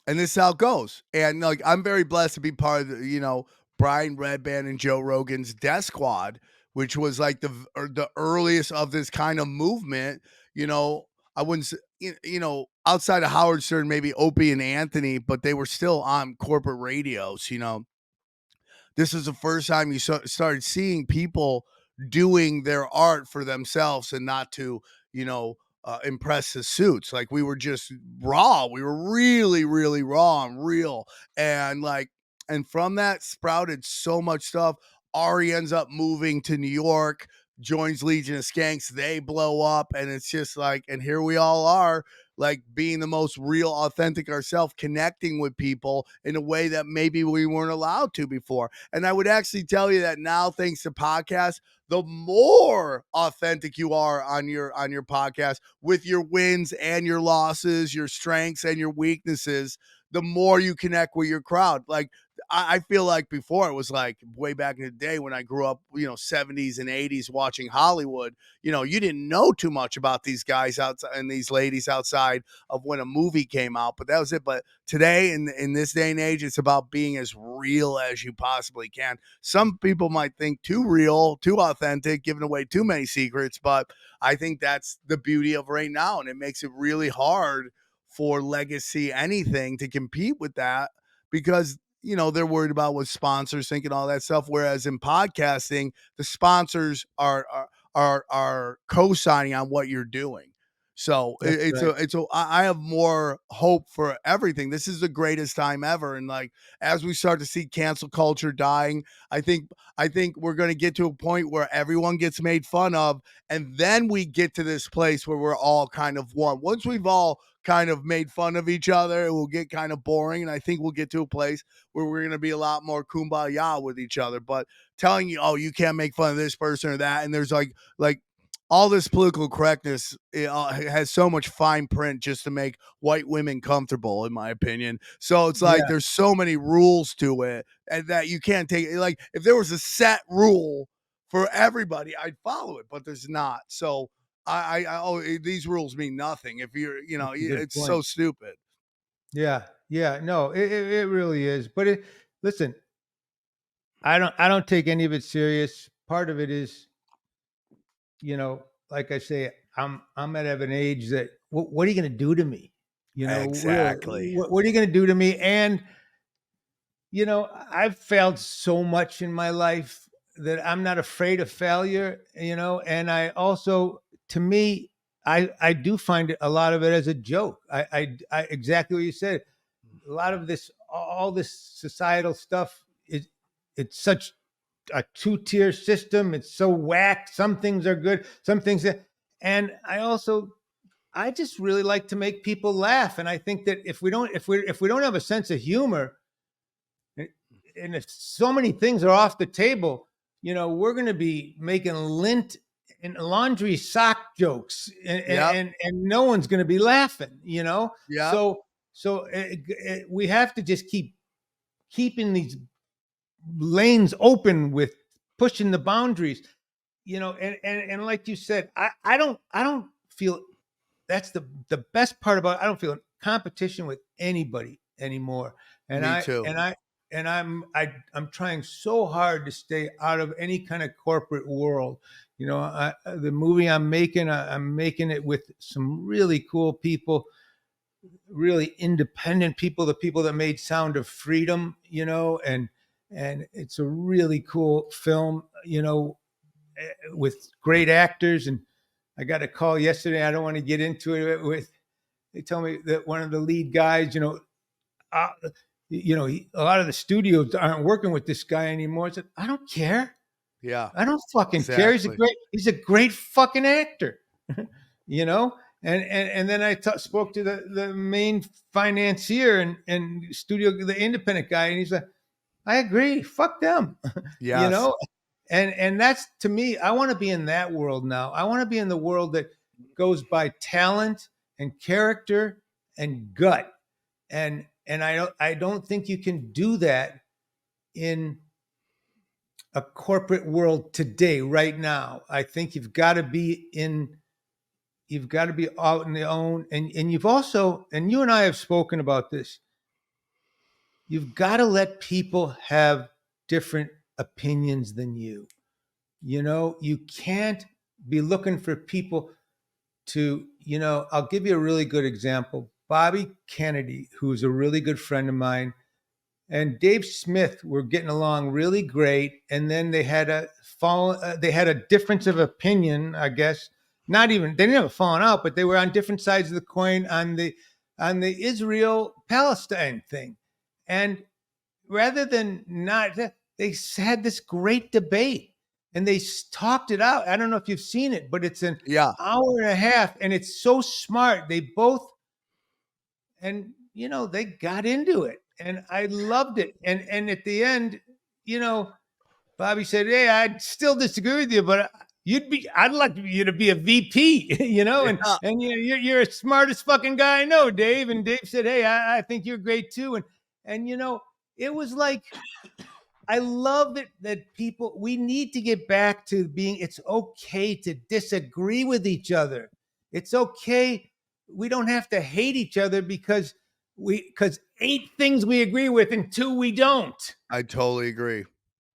And this is how it goes. And like, I'm very blessed to be part of the, Brian Redband and Joe Rogan's Death Squad, which was like the earliest of this kind of movement. I wouldn't say, outside of Howard Stern, maybe Opie and Anthony, but they were still on corporate radios. This is the first time you started seeing people doing their art for themselves and not to, impress the suits. Like, we were just raw. We were really, really raw and real. And from that sprouted so much stuff. Ari ends up moving to New York, joins Legion of Skanks. They blow up. And it's just like, and here we all are, like, being the most real, authentic ourselves, connecting with people in a way that maybe we weren't allowed to before. And I would actually tell you that now, thanks to podcasts, the more authentic you are on your podcast with your wins and your losses, your strengths and your weaknesses, the more you connect with your crowd. Like I feel like before it was like way back in the day when I grew up, 70s and 80s watching Hollywood, you didn't know too much about these guys outside and these ladies outside of when a movie came out, but that was it. But today in this day and age, it's about being as real as you possibly can. Some people might think too real, too authentic, giving away too many secrets, but I think that's the beauty of right now, and it makes it really hard for legacy anything to compete with that because they're worried about what sponsors think and all that stuff. Whereas in podcasting, the sponsors are co-signing on what you're doing. So That's right. I have more hope for everything. This is the greatest time ever. And like, as we start to see cancel culture dying, I think we're going to get to a point where everyone gets made fun of. And then we get to this place where we're all kind of one. Once we've all kind of made fun of each other, it will get kind of boring. And I think we'll get to a place where we're going to be a lot more kumbaya with each other. But telling you, oh, you can't make fun of this person or that. And there's like all this political correctness has so much fine print just to make white women comfortable, in my opinion. So it's like Yeah. there's so many rules to it and that you can't take. Like if there was a set rule for everybody, I'd follow it, but there's not. So these rules mean nothing. If you're, That's a good it's point. so stupid. Yeah. Yeah. No, it really is. But listen, I don't take any of it serious. Part of it is, like I say, I'm at an age that what are you going to do to me? Really, Exactly. what are you going to do to me? And I've failed so much in my life that I'm not afraid of failure. And I also, to me, I do find a lot of it as a joke. I exactly what you said. A lot of this, all this societal stuff is it's such a two-tier system. It's so whack. Some things are good, some things and I just really like to make people laugh. And I think that if we don't have a sense of humor, and if so many things are off the table, we're going to be making lint and laundry sock jokes, and Yep. and no one's going to be laughing. Yep. So we have to just keeping these lanes open with pushing the boundaries. And like you said, I don't feel that's the best part about it. I don't feel in competition with anybody anymore. And Me I too. and I and I'm trying so hard to stay out of any kind of corporate world. The movie I'm making it with some really cool people, really independent people, the people that made Sound of Freedom, and it's a really cool film, with great actors. And I got a call yesterday. I don't want to get into it with. They tell me that one of the lead guys, uh, a lot of the studios aren't working with this guy anymore. I said, I don't care. Yeah. I don't fucking care. Exactly. He's a great fucking actor, you know. And then I spoke to the main financier and studio, the independent guy, and he's like, I agree. Fuck them, you Yes. know. And that's, to me, I want to be in that world now. I want to be in the world that goes by talent and character and gut. And I don't think you can do that in a corporate world today, right now. I think you've got to be out on your own. And you've also, and you and I have spoken about this, you've got to let people have different opinions than you. You can't be looking for people to, I'll give you a really good example. Bobby Kennedy, who's a really good friend of mine, and Dave Smith were getting along really great, and then they had a difference of opinion, I guess. Not even, they didn't have a falling out, but they were on different sides of the coin on the Israel Palestine thing. And rather than not, they had this great debate, and they talked it out. I don't know if you've seen it, but it's an Yeah. hour and a half, and it's so smart. They both, and they got into it, and I loved it. And at the end, Bobby said, hey, I still disagree with you, but I'd like you to be a VP, you know, and you're the smartest fucking guy I know, Dave. And Dave said, hey, I think you're great too. And you know, it was like, I love that we need to get back to being, it's okay to disagree with each other. It's okay. We don't have to hate each other because 8 things we agree with and 2 we don't. I totally agree.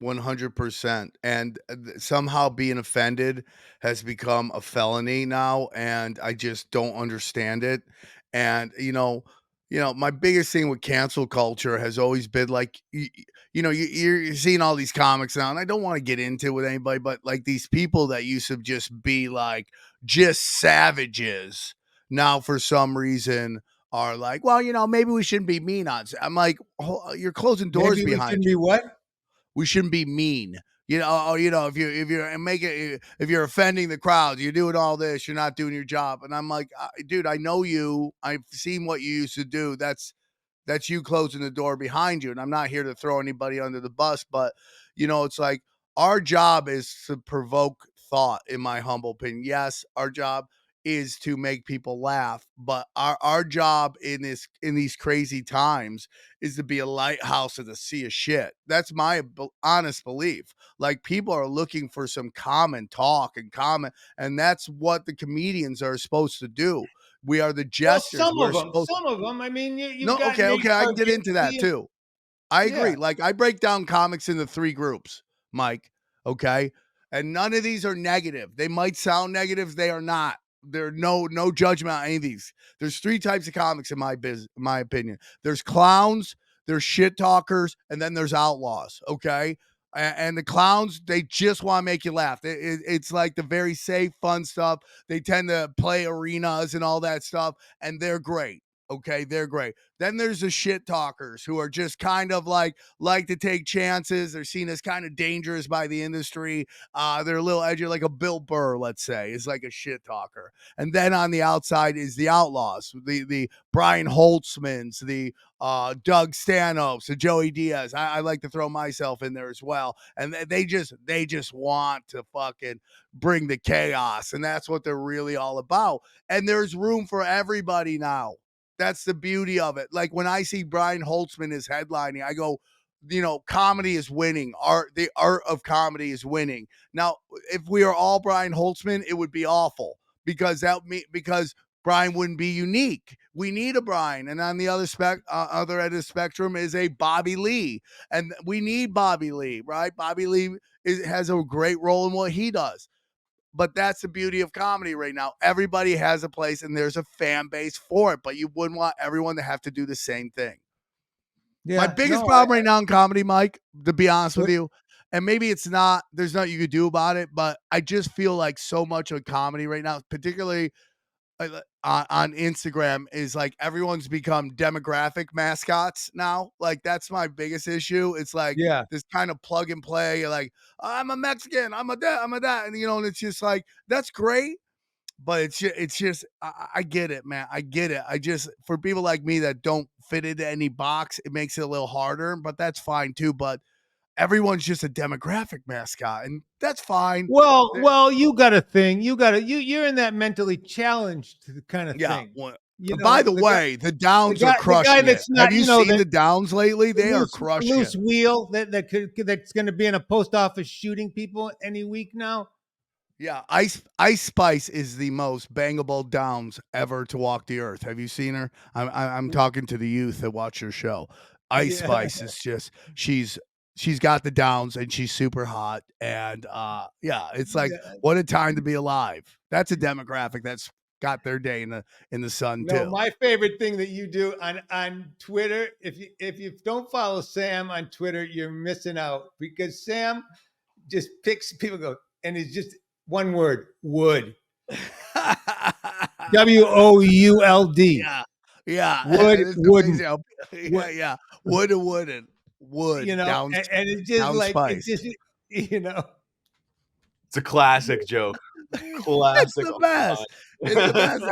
100%. And somehow being offended has become a felony now, and I just don't understand it. And my biggest thing with cancel culture has always been like, you're seeing all these comics now, and I don't want to get into it with anybody, but like these people that used to just be like just savages now for some reason are like, well, maybe we shouldn't be mean on. I'm like, you're closing doors Maybe we behind shouldn't you. be what? We shouldn't be mean. If you're offending the crowd, you're doing all this, you're not doing your job. And I'm like, dude, I know you. I've seen what you used to do. That's you closing the door behind you. And I'm not here to throw anybody under the bus, but it's like our job is to provoke thought, in my humble opinion. Yes, our job is to make people laugh, but our job in these crazy times is to be a lighthouse in the sea of shit. That's my honest belief. Like, people are looking for some common talk and comment, and that's what the comedians are supposed to do. We are the jesters. Well, some of them. I mean, you've No, got okay, Nate I can get into that Bargatze too. I agree. yeah. Like, I break down comics into 3 groups, Mike. Okay. And none of these are negative. They might sound negative. They are not. There no judgment on any of these. There's 3 types of comics in my opinion. There's clowns, there's shit talkers, and then there's outlaws. Okay. And the clowns, they just want to make you laugh. It's like the very safe, fun stuff. They tend to play arenas and all that stuff, and they're great. Okay, they're great. Then there's the shit talkers who are just kind of like to take chances. They're seen as kind of dangerous by the industry. They're a little edgy, like a Bill Burr, let's say, is like a shit talker. And then on the outside is the outlaws, the Brian Holtzmans, the Doug Stanhopes, the Joey Diaz. I like to throw myself in there as well. And they just want to fucking bring the chaos, and that's what they're really all about. And there's room for everybody now. That's the beauty of it. Like, when I see Brian Holtzman is headlining, I go, comedy is winning. The art of comedy is winning. Now, if we are all Brian Holtzman, it would be awful because Brian wouldn't be unique. We need a Brian. And on the other end of the spectrum is a Bobby Lee. And we need Bobby Lee, right? Bobby Lee has a great role in what he does. But that's the beauty of comedy right now. Everybody has a place and there's a fan base for it, but you wouldn't want everyone to have to do the same thing. Yeah, my biggest problem right now in comedy, Mike, to be honest with you, and maybe there's nothing you could do about it, but I just feel like so much of comedy right now, particularly on Instagram, is like everyone's become demographic mascots now. Like, that's my biggest issue. It's like this kind of plug and play. You're like, I'm a Mexican, I'm a that, and and it's just like, that's great, but it's just I get it, man. I get it. I just, for people like me that don't fit into any box, it makes it a little harder, but that's fine too. But everyone's just a demographic mascot, and that's fine. Well, you got a thing. You're in that mentally challenged kind of thing. Well, by the way, the Downs are crushing it. Have you seen the Downs lately? They are crushing loose wheel that's going to be in a post office shooting people any week now. Yeah, Ice Spice is the most bangable Downs ever to walk the earth. Have you seen her? I'm talking to the youth that watch her show. Ice Spice is just she's got the Downs and she's super hot, and it's like, what a time to be alive. That's a demographic that's got their day in the sun too. My favorite thing that you do on Twitter, if you don't follow Sam on Twitter, you're missing out, because Sam just picks people and it's just one word: wood. WOULD. Yeah. Wood. Yeah. Wooden. Wood. And it's just like Spice. it's just It's a classic joke. Classic. It's the best. It's the best.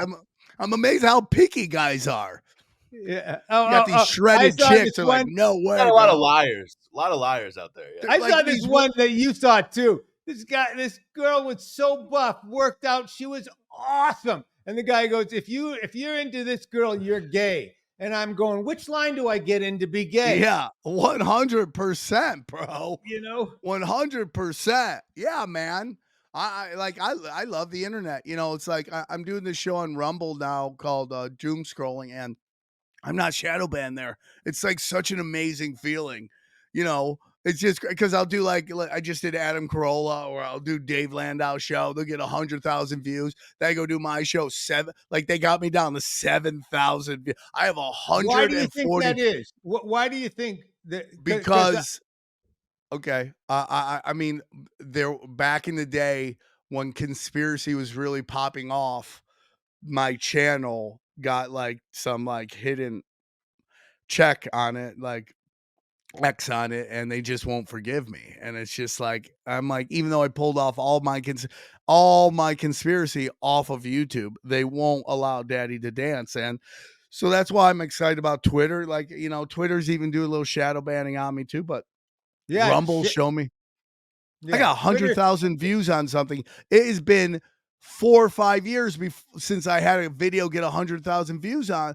I'm amazed how picky guys are. Yeah. You got these shredded chicks are like, no way. Got a lot of liars. A lot of liars out there. Yeah. I saw this one that you saw too. this girl was so buff, worked out. She was awesome. And the guy goes, if you're into this girl, you're gay. And I'm going, which line do I get in to be gay? Yeah, 100%, bro. 100%. Yeah, man. I love the internet. It's like I'm doing this show on Rumble now called Doom Scrolling, and I'm not shadow banned there. It's like such an amazing feeling. It's just because I'll do like I just did Adam Carolla, or I'll do Dave Landau show. They'll get 100,000 views. Then I go do my show like they got me down to 7,000. I have 140. Why do you think that is? Why do you think that? Because okay, I mean, there back in the day when conspiracy was really popping off, my channel got like some like hidden check on it, like X on it, and they just won't forgive me. And it's just like I'm like, even though I pulled off all my conspiracy off of YouTube, they won't allow Daddy to dance. And so that's why I'm excited about Twitter. Like, Twitter's even doing a little shadow banning on me too, but Rumble show me. I got 100,000 views on something. It has been 4 or 5 years since I had a video get 100,000 views on,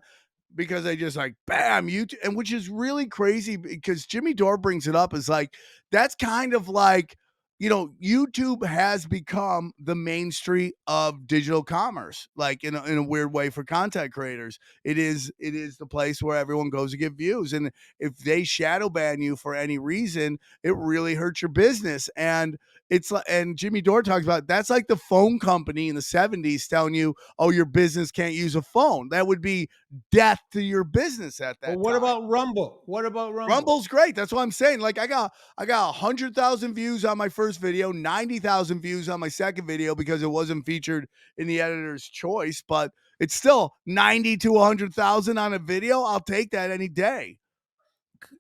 because I just like bam YouTube, and which is really crazy because Jimmy Dore brings it up as like that's kind of like YouTube has become the main street of digital commerce, like in a weird way for content creators. It is the place where everyone goes to get views, and if they shadow ban you for any reason, it really hurts your business. And it's like, and Jimmy Dore talks about that's like the phone company in the 70s telling you, oh, your business can't use a phone. That would be death to your business at that time. What about Rumble? Rumble's great. That's what I'm saying. Like I got 100,000 views on my first video, 90,000 views on my second video because it wasn't featured in the editor's choice, but it's still 90 to 100,000 on a video. I'll take that any day.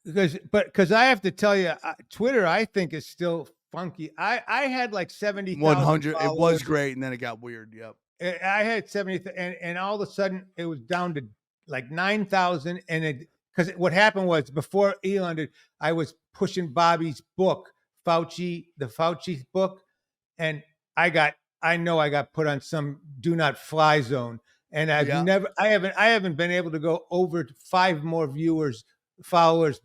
Because I have to tell you, Twitter I think is still funky. I had like 70,000 100. It was great, and then it got weird. Yep. I had 70, and all of a sudden it was down to like 9,000. And because what happened was before Elon did, I was pushing Bobby's book, the Fauci book, and I got put on some do not fly zone, and I haven't been able to go over 5 more followers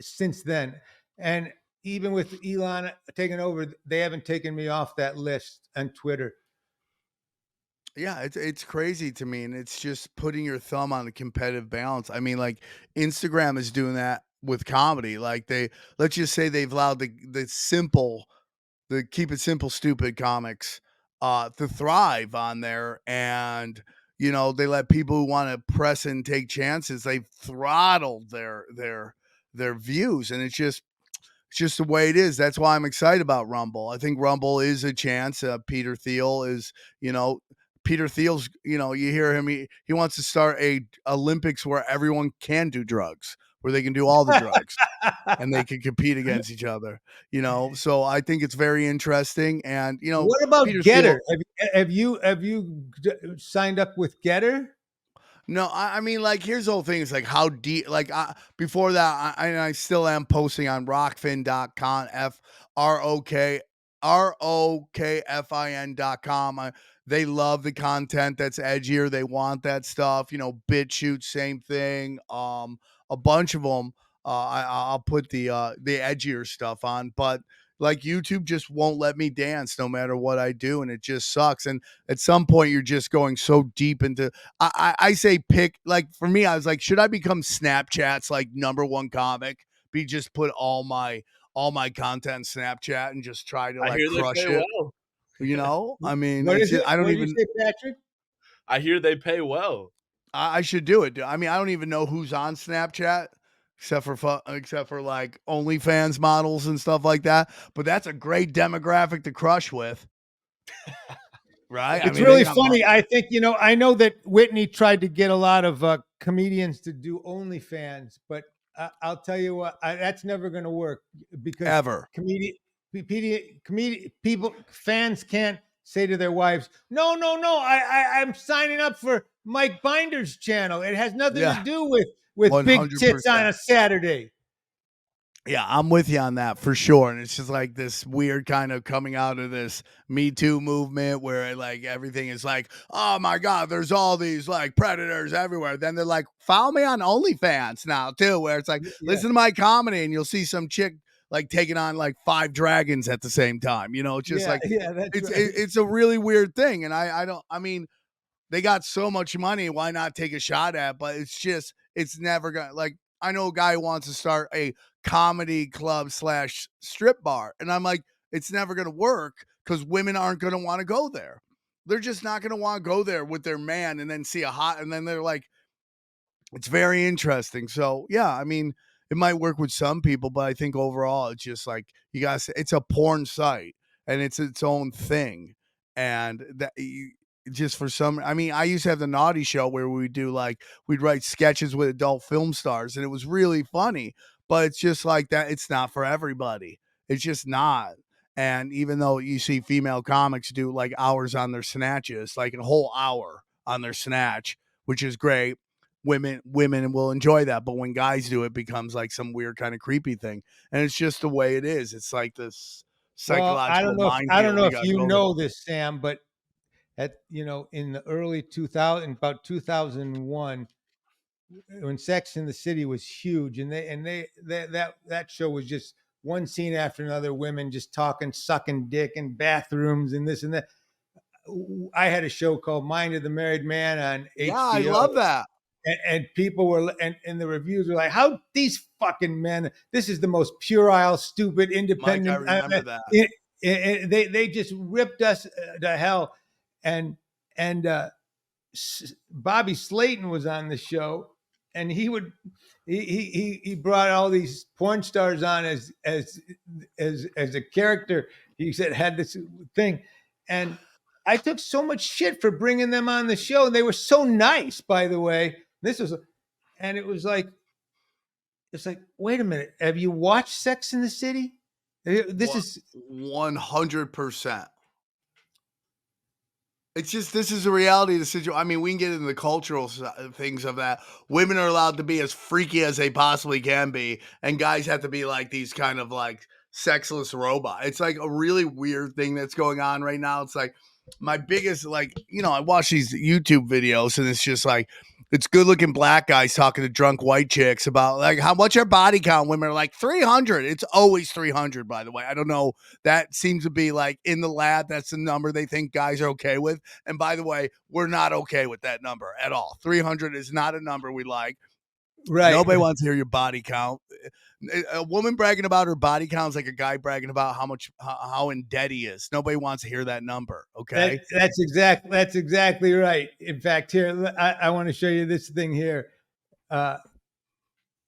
since then. And even with Elon taking over, they haven't taken me off that list on Twitter. Yeah, it's crazy to me, and it's just putting your thumb on the competitive balance. I mean, like Instagram is doing that with comedy. Like let's just say they've allowed the keep it simple, stupid comics to thrive on there, and they let people who want to press and take chances. They've throttled their views, and it's just the way it is. That's why I'm excited about Rumble. I think Rumble is a chance. Peter Thiel is, Peter Thiel's, you hear him, he wants to start a Olympics where everyone can do drugs, where they can do all the drugs and they can compete against each other, so I think it's very interesting. And, what about Peter Getter? Thiel, have you signed up with Getter? No, I mean, like, here's the whole thing. It's like how deep, like, before that, I still am posting on rockfin.com, ROKFIN.com. They love the content that's edgier. They want that stuff, BitChute, same thing. A bunch of them, I'll put the edgier stuff on, but like YouTube just won't let me dance no matter what I do, and it just sucks. And at some point you're just going so deep into I say pick, like, for me, I was like, should I become Snapchat's like #1 comic, just put all my content in Snapchat and just try to like crush it well. I mean, what is it? I don't what even did you say, Patrick? I hear they pay well. I should do it. I mean, I don't even know who's on Snapchat except for like OnlyFans models and stuff like that. But that's a great demographic to crush with. Right? It's really funny. I think, I know that Whitney tried to get a lot of comedians to do OnlyFans, but I'll tell you what, that's never going to work, because ever fans can't say to their wives, no, I'm signing up for Mike Binder's channel. It has nothing to do with big tits on a Saturday. Yeah, I'm with you on that for sure. And it's just like this weird kind of coming out of this Me Too movement where like everything is like, oh my God, there's all these like predators everywhere. Then they're like, follow me on OnlyFans now too, where it's like, Yeah, listen to my comedy and you'll see some chick like taking on like 5 dragons at the same time. It's just yeah, like yeah. That's it's right. it's a really weird thing. And I don't I mean, they got so much money, why not take a shot at? But it's never gonna like. I know a guy who wants to start a comedy club slash strip bar, and I'm like, it's never gonna work because women aren't gonna want to go there. They're just not gonna want to go there with their man and then see a hot, and then they're like, it's very interesting. So yeah, I mean, it might work with some people, but I think overall, it's just like you guys. It's a porn site and it's its own thing, and that you, just for some. I mean, I used to have the Naughty Show where we do like we'd write sketches with adult film stars, and it was really funny. But it's just like that. It's not for everybody. It's just not. And even though you see female comics do like hours on their snatches, like a whole hour on their snatch, which is great, women will enjoy that, but when guys do it, becomes like some weird kind of creepy thing, and it's just the way it is. It's like this Well, psychological I don't minefield know you if got to you go through. know this, Sam, but in the early 2000, about 2001, when Sex in the City was huge, and that show was just one scene after another, women just talking, sucking dick in bathrooms and this and that. I had a show called Mind of the Married Man on Yeah, I HBO, love that. and people were and the reviews were like, how these fucking men, this is the most puerile, stupid, Mike, I independent, remember that. they just ripped us to hell. And and Bobby Slayton was on the show, and he brought all these porn stars on as a character. He said had this thing, and I took so much shit for bringing them on the show, and they were so nice, by the way. This was, and it was like, it's like, wait a minute, have you watched Sex in the City? This is 100%. It's just this is the reality of the situation. I mean, we can get into the cultural things of that. Women are allowed to be as freaky as they possibly can be, and guys have to be like these kind of like sexless robot. It's like a really weird thing that's going on right now. It's like my biggest like I watch these YouTube videos, and it's just like it's good looking black guys talking to drunk white chicks about like what's your body count. Women are like 300. It's always 300, by the way. I don't know. That seems to be like in the lab. That's the number they think guys are okay with. And by the way, we're not okay with that number at all. 300 is not a number we like. right. Nobody wants to hear your body count. A woman bragging about her body count is like a guy bragging about how in debt he is. Nobody wants to hear that number. Okay. That's exactly right. In fact, here I want to show you this thing here. Uh,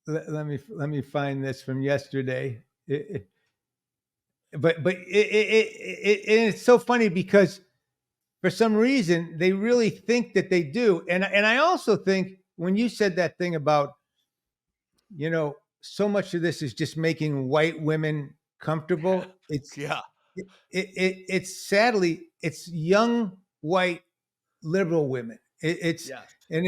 let me find this from yesterday. It's so funny because for some reason they really think that they do, and I also think when you said that thing about so much of this is just making white women comfortable. Yeah. It's sadly it's young white liberal women. It's Yes. and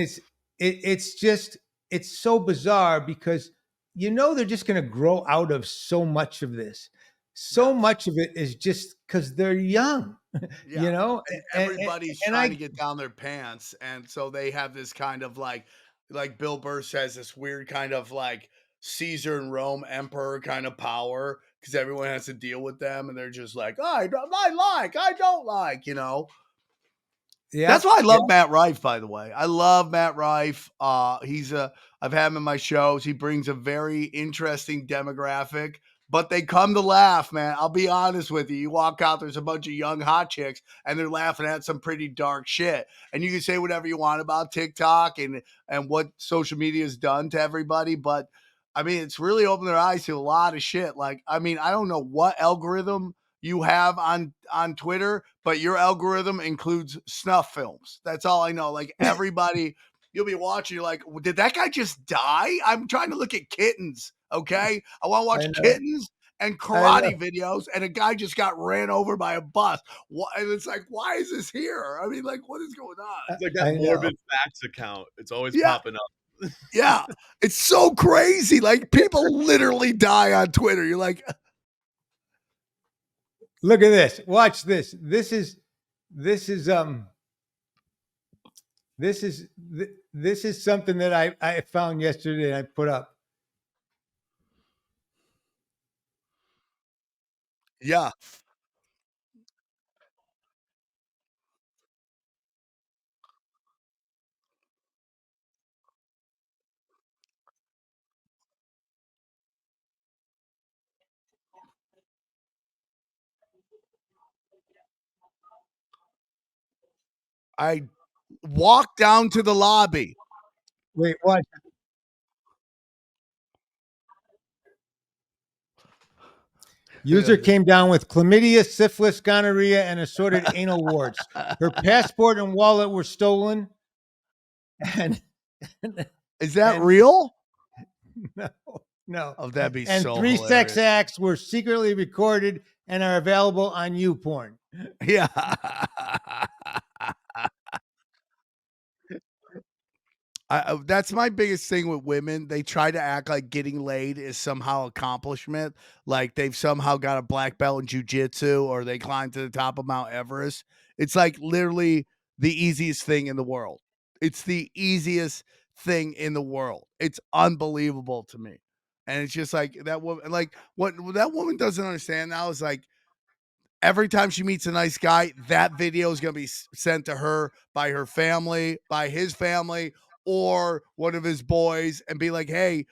it's just it's so bizarre because they're just going to grow out of so much of this. So Yes. much of it is just because they're young, Yeah. And and, everybody's and trying I to get down their pants. And so they have this kind of like Bill Burr says, this weird kind of like Caesar and Rome emperor kind of power because everyone has to deal with them. And they're just like, I don't like. yeah That's why I yeah love Matt Rife, by the way. I love Matt Rife. I've had him in my shows. He brings a very interesting demographic, but they come to laugh, man. I'll be honest with you. You walk out, there's a bunch of young hot chicks, and they're laughing at some pretty dark shit. And you can say whatever you want about TikTok and what social media has done to everybody, but I mean, it's really opened their eyes to a lot of shit. Like, I mean, I don't know what algorithm you have on Twitter, but your algorithm includes snuff films. That's all I know. Like everybody, you'll be watching, you're like, did that guy just die? I'm trying to look at kittens. Okay. I want to I watch know kittens and I know karate videos, and a guy just got ran over by a bus. And it's like, why is this here? I mean, like, what is going on? It's like that I know morbid facts account. It's always Yeah. popping up. Yeah, it's so crazy. Like people literally die on Twitter. You're like, Look at this. Watch this. This is something that I found yesterday and I put up. yeah. I walked down to the lobby. Wait, watch. User came down with chlamydia, syphilis, gonorrhea, and assorted anal warts. Her passport and wallet were stolen. And Is that and real? no, no. Oh, that'd be And so 3 sex hilarious. acts were secretly recorded and are available on YouPorn. Yeah. That's my biggest thing with women. They try to act like getting laid is somehow accomplishment, like they've somehow got a black belt in jujitsu or they climbed to the top of Mount Everest. It's like literally the easiest thing in the world. It's the easiest thing in the world. It's unbelievable to me. And it's just like that woman, like what that woman doesn't understand now is like every time she meets a nice guy, that video is going to be sent to her by her family, by his family, or one of his boys, and be like, "Hey,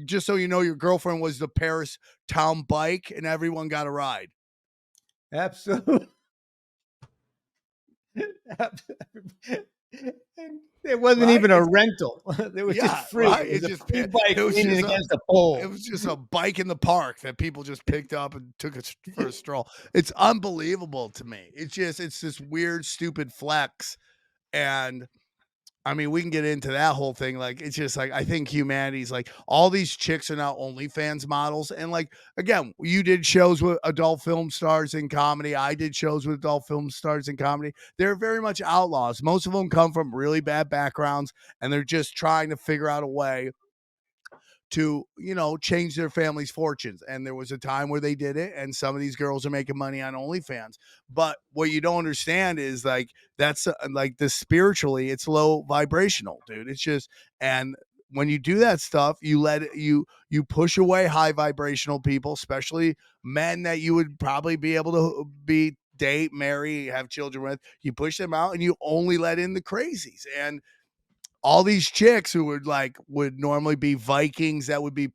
just so you know, your girlfriend was the Paris town bike, and everyone got a ride." Absolutely. And it wasn't Right? even a rental. It was just Yeah, free. right. It was It a just free it bike was leaning just against a it pole. was just a bike in the park that people just picked up and took it for a stroll. It's unbelievable to me. It's this weird, stupid flex, and I mean, we can get into that whole thing. Like, it's just like I think humanity's like all these chicks are now OnlyFans models, and like again, you did shows with adult film stars in comedy. I did shows with adult film stars in comedy. They're very much outlaws. Most of them come from really bad backgrounds, and they're just trying to figure out a way to change their family's fortunes. And there was a time where they did it, and some of these girls are making money on OnlyFans. But what you don't understand is like that's like this spiritually, it's low vibrational, dude. It's just and when you do that stuff, you let it, you push away high vibrational people, especially men that you would probably be able to be date, marry, have children with. You push them out, and you only let in the crazies. And all these chicks who would normally be Vikings that would be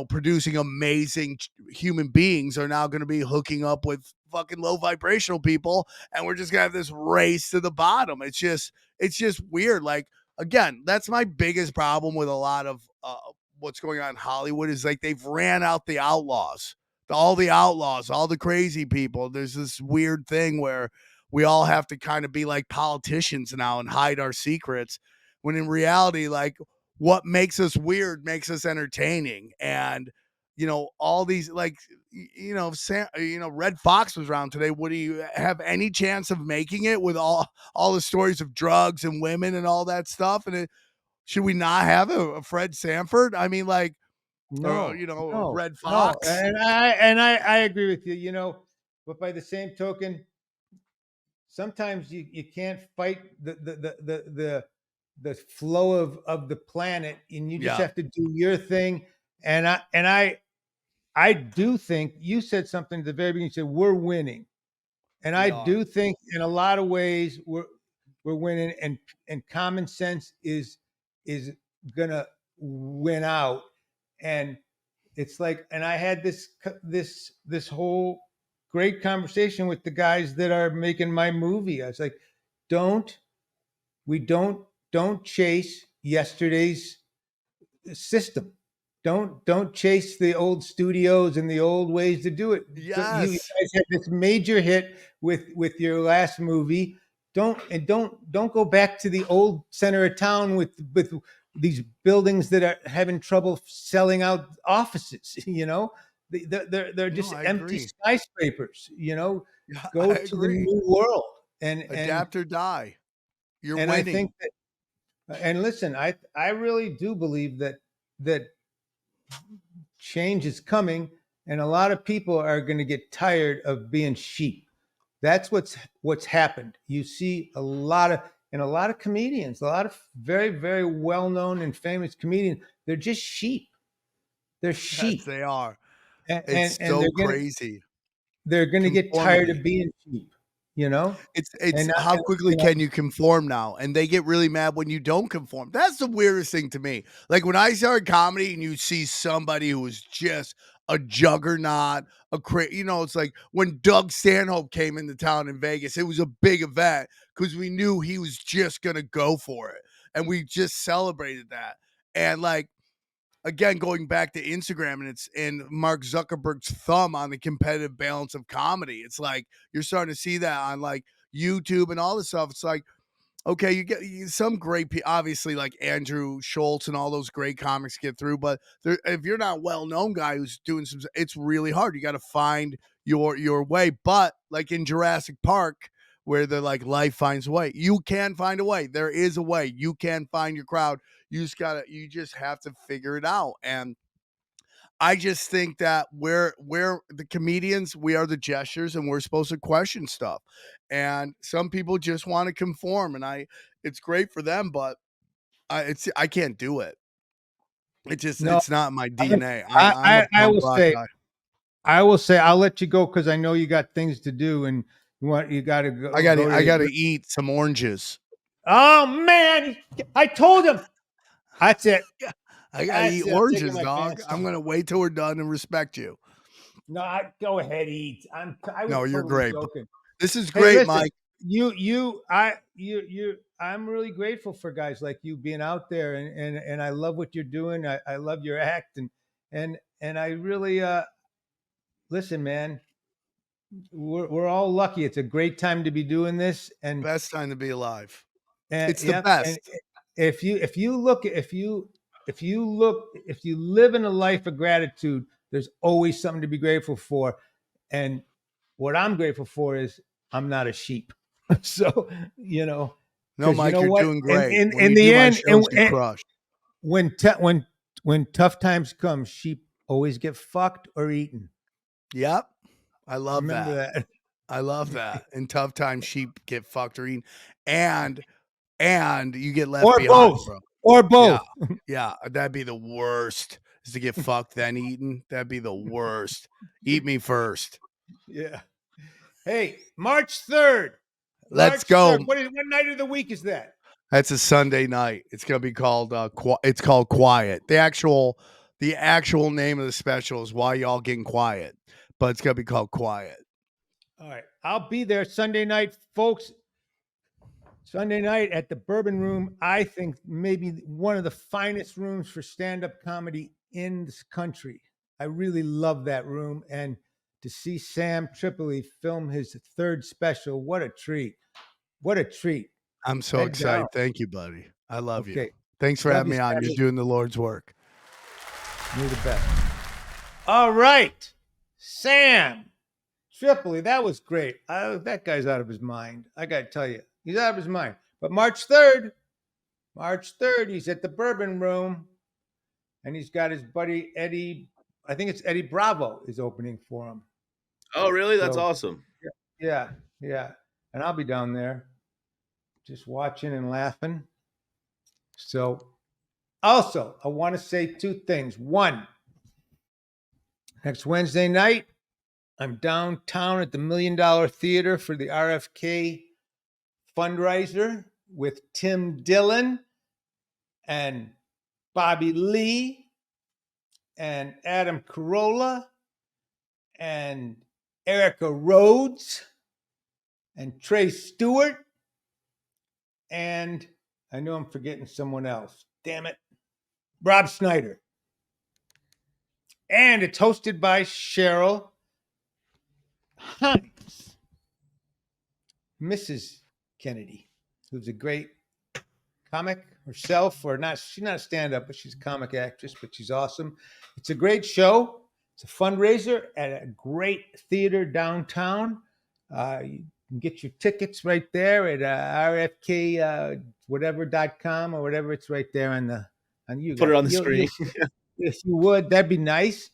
producing amazing human beings are now going to be hooking up with fucking low vibrational people, and we're just gonna have this race to the bottom. It's just weird. Like again, that's my biggest problem with a lot of what's going on in Hollywood is like they've ran out the outlaws, all the outlaws, all the crazy people. There's this weird thing where we all have to kind of be like politicians now and hide our secrets when in reality, like what makes us weird makes us entertaining. And all these like Red Fox was around today. Would he have any chance of making it with all the stories of drugs and women and all that stuff? And should we not have a Fred Sanford? I mean, like, or No, no, Red no. Fox. And I agree with you, but by the same token, sometimes you can't fight the flow of the planet, and you just Yeah, have to do your thing. And I do think you said something at the very beginning. You said we're winning, and I we are. do think in a lot of ways we're winning, and common sense is gonna win out. And it's like, and I had this whole great conversation with the guys that are making my movie. I was like, don't we don't chase yesterday's system. Don't chase the old studios and the old ways to do it. You Yes. guys had this major hit with your last movie. Don't go back to the old center of town with these buildings that are having trouble selling out offices. They're No, just I empty agree. skyscrapers. Yeah, I Go to the agree. new world. and and Adapt or die. You're and I winning. think that And listen, I really do believe that change is coming, and a lot of people are going to get tired of being sheep. That's what's happened. You see a lot of comedians, a lot of very very well known and famous comedians. They're just sheep. They're Yes, sheep, they are. and So crazy. they're gonna get tired of Conformity. being sheep. You know, It's and not, how quickly you know, can you conform now? And they get really mad when you don't conform. That's the weirdest thing to me. Like when I started comedy and you see somebody who was just a juggernaut, it's like when Doug Stanhope came into town in Vegas, it was a big event because we knew he was just gonna go for it. And we just celebrated that. And like again, going back to Instagram and it's in Mark Zuckerberg's thumb on the competitive balance of comedy. It's like you're starting to see that on like YouTube and all this stuff. It's like, okay, some great people, obviously like Andrew Schultz and all those great comics get through, but if you're not a well-known guy who's doing some, it's really hard. You got to find your way. But like in Jurassic Park, where they're like life finds a way, you can find a way. There is a way. You can find your crowd. You just have to figure it out. And I just think that we're the comedians, we are the gestures, and we're supposed to question stuff. And some people just want to conform, and it's great for them, but I can't do it. no. It's not my I, DNA. I'm a I punk will rock say guy. I'll let you go because I know you got things to do and you got to go I to. gotta eat some oranges. Oh man, I told him. That's it. Yeah, I gotta eat That's it. I'm taking oranges, my dog. pants I'm off. gonna wait till we're done and respect you. No, go ahead, eat. I was No, you're totally great. joking. This is Hey, great, listen, Mike. I'm really grateful for guys like you being out there, and I love what you're doing. I love your act, and I really listen, man. We're all lucky. It's a great time to be doing this, Best time to be alive. and It's the yep. And best. if you live in a life of gratitude, there's always something to be grateful for. And what I'm grateful for is I'm not a sheep. So, No, because you Mike, know you're what? doing great. When In you the do my end, shows, you crush. when tough times come, sheep always get fucked or eaten. Yep. I love Remember that. that. I love that. In tough times, sheep get fucked or eaten, and you get left Or behind, both. bro. Or Yeah, both. yeah. That'd be the worst. Is to get fucked then eaten. That'd be the worst. Eat me first. Yeah. Hey, March 3rd. Let's March go. 3rd. What night of the week is that? That's a Sunday night. It's gonna be called. It's called Quiet. The actual name of the special is Why Y'all Getting Quiet, but it's gonna be called Quiet. All right. I'll be there Sunday night, folks. Sunday night at the Bourbon Room. I think maybe one of the finest rooms for stand-up comedy in this country. I really love that room. And to see Sam Tripoli film his third special, what a treat. What a treat. I'm so Head down. excited. Thank you, buddy. I love you. Okay. Thanks for Love having you, me on. You're Sammy. doing the Lord's work. You're the best. All right. Sam Tripoli, that was great. That guy's out of his mind. I got to tell you, he's out of his mind. But March 3rd, he's at the Bourbon Room, and he's got his buddy Eddie. I think it's Eddie Bravo is opening for him. Oh, really? That's So, awesome. yeah, and I'll be down there, just watching and laughing. So, also, I want to say two things. One, next Wednesday night, I'm downtown at the $1 Million Theater for the RFK fundraiser with Tim Dillon and Bobby Lee and Adam Carolla and Erica Rhodes and Trey Stewart. And I know I'm forgetting someone else. Damn it. Rob Snyder. And it's hosted by Cheryl Hines, Mrs. Kennedy, who's a great comic herself, or not. She's not a stand-up, but she's a comic actress, but she's awesome. It's a great show. It's a fundraiser at a great theater downtown. You can get your tickets right there at RFK whatever.com or whatever. It's right there on you. Put it on the screen. If you would, that'd be nice.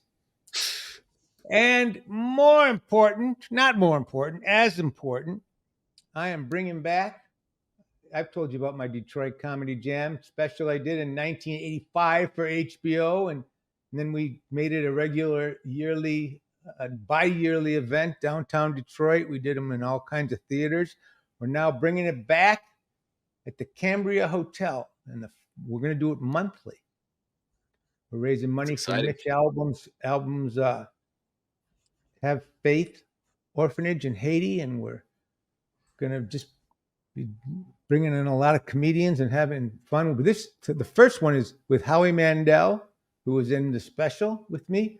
And more important, not more important, as important, I am bringing back, I've told you about my Detroit Comedy Jam special I did in 1985 for HBO. And then we made it a regular bi-yearly event downtown Detroit. We did them in all kinds of theaters. We're now bringing it back at the Cambria Hotel. And we're going to do it monthly. We're raising money for Mitch Album's Have Faith Orphanage in Haiti, and we're going to just be bringing in a lot of comedians and having fun with this. The first one is with Howie Mandel, who was in the special with me,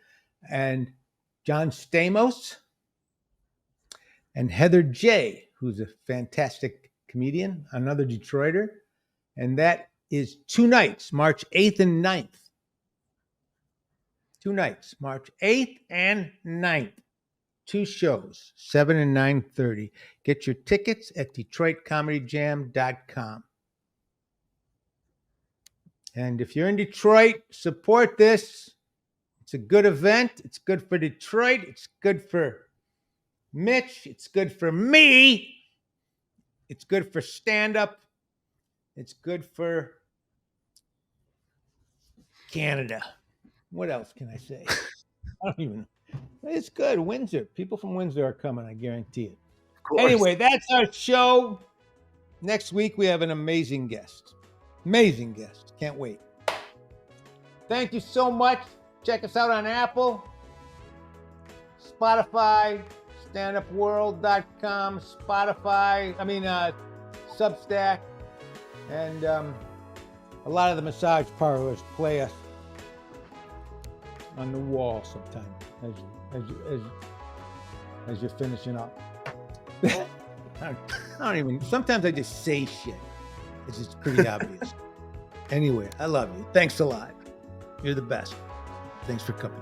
and John Stamos, and Heather J., who's a fantastic comedian, another Detroiter. And that is 2 nights, March 8th and 9th. 2 nights, March 8th and 9th. 2 shows, 7 and 9:30. Get your tickets at DetroitComedyJam.com. And if you're in Detroit, support this. It's a good event. It's good for Detroit. It's good for Mitch. It's good for me. It's good for stand-up. It's good for Canada. What else can I say? I don't even know. It's good. Windsor. People from Windsor are coming, I guarantee it. Anyway, that's our show. Next week, we have an amazing guest. Amazing guest. Can't wait. Thank you so much. Check us out on Apple, Spotify, standupworld.com, Substack, and a lot of the massage parlors play us on the wall sometimes as you're finishing up. I don't even, sometimes I just say shit. It's just pretty obvious. Anyway, I love you. Thanks a lot. You're the best. Thanks for coming.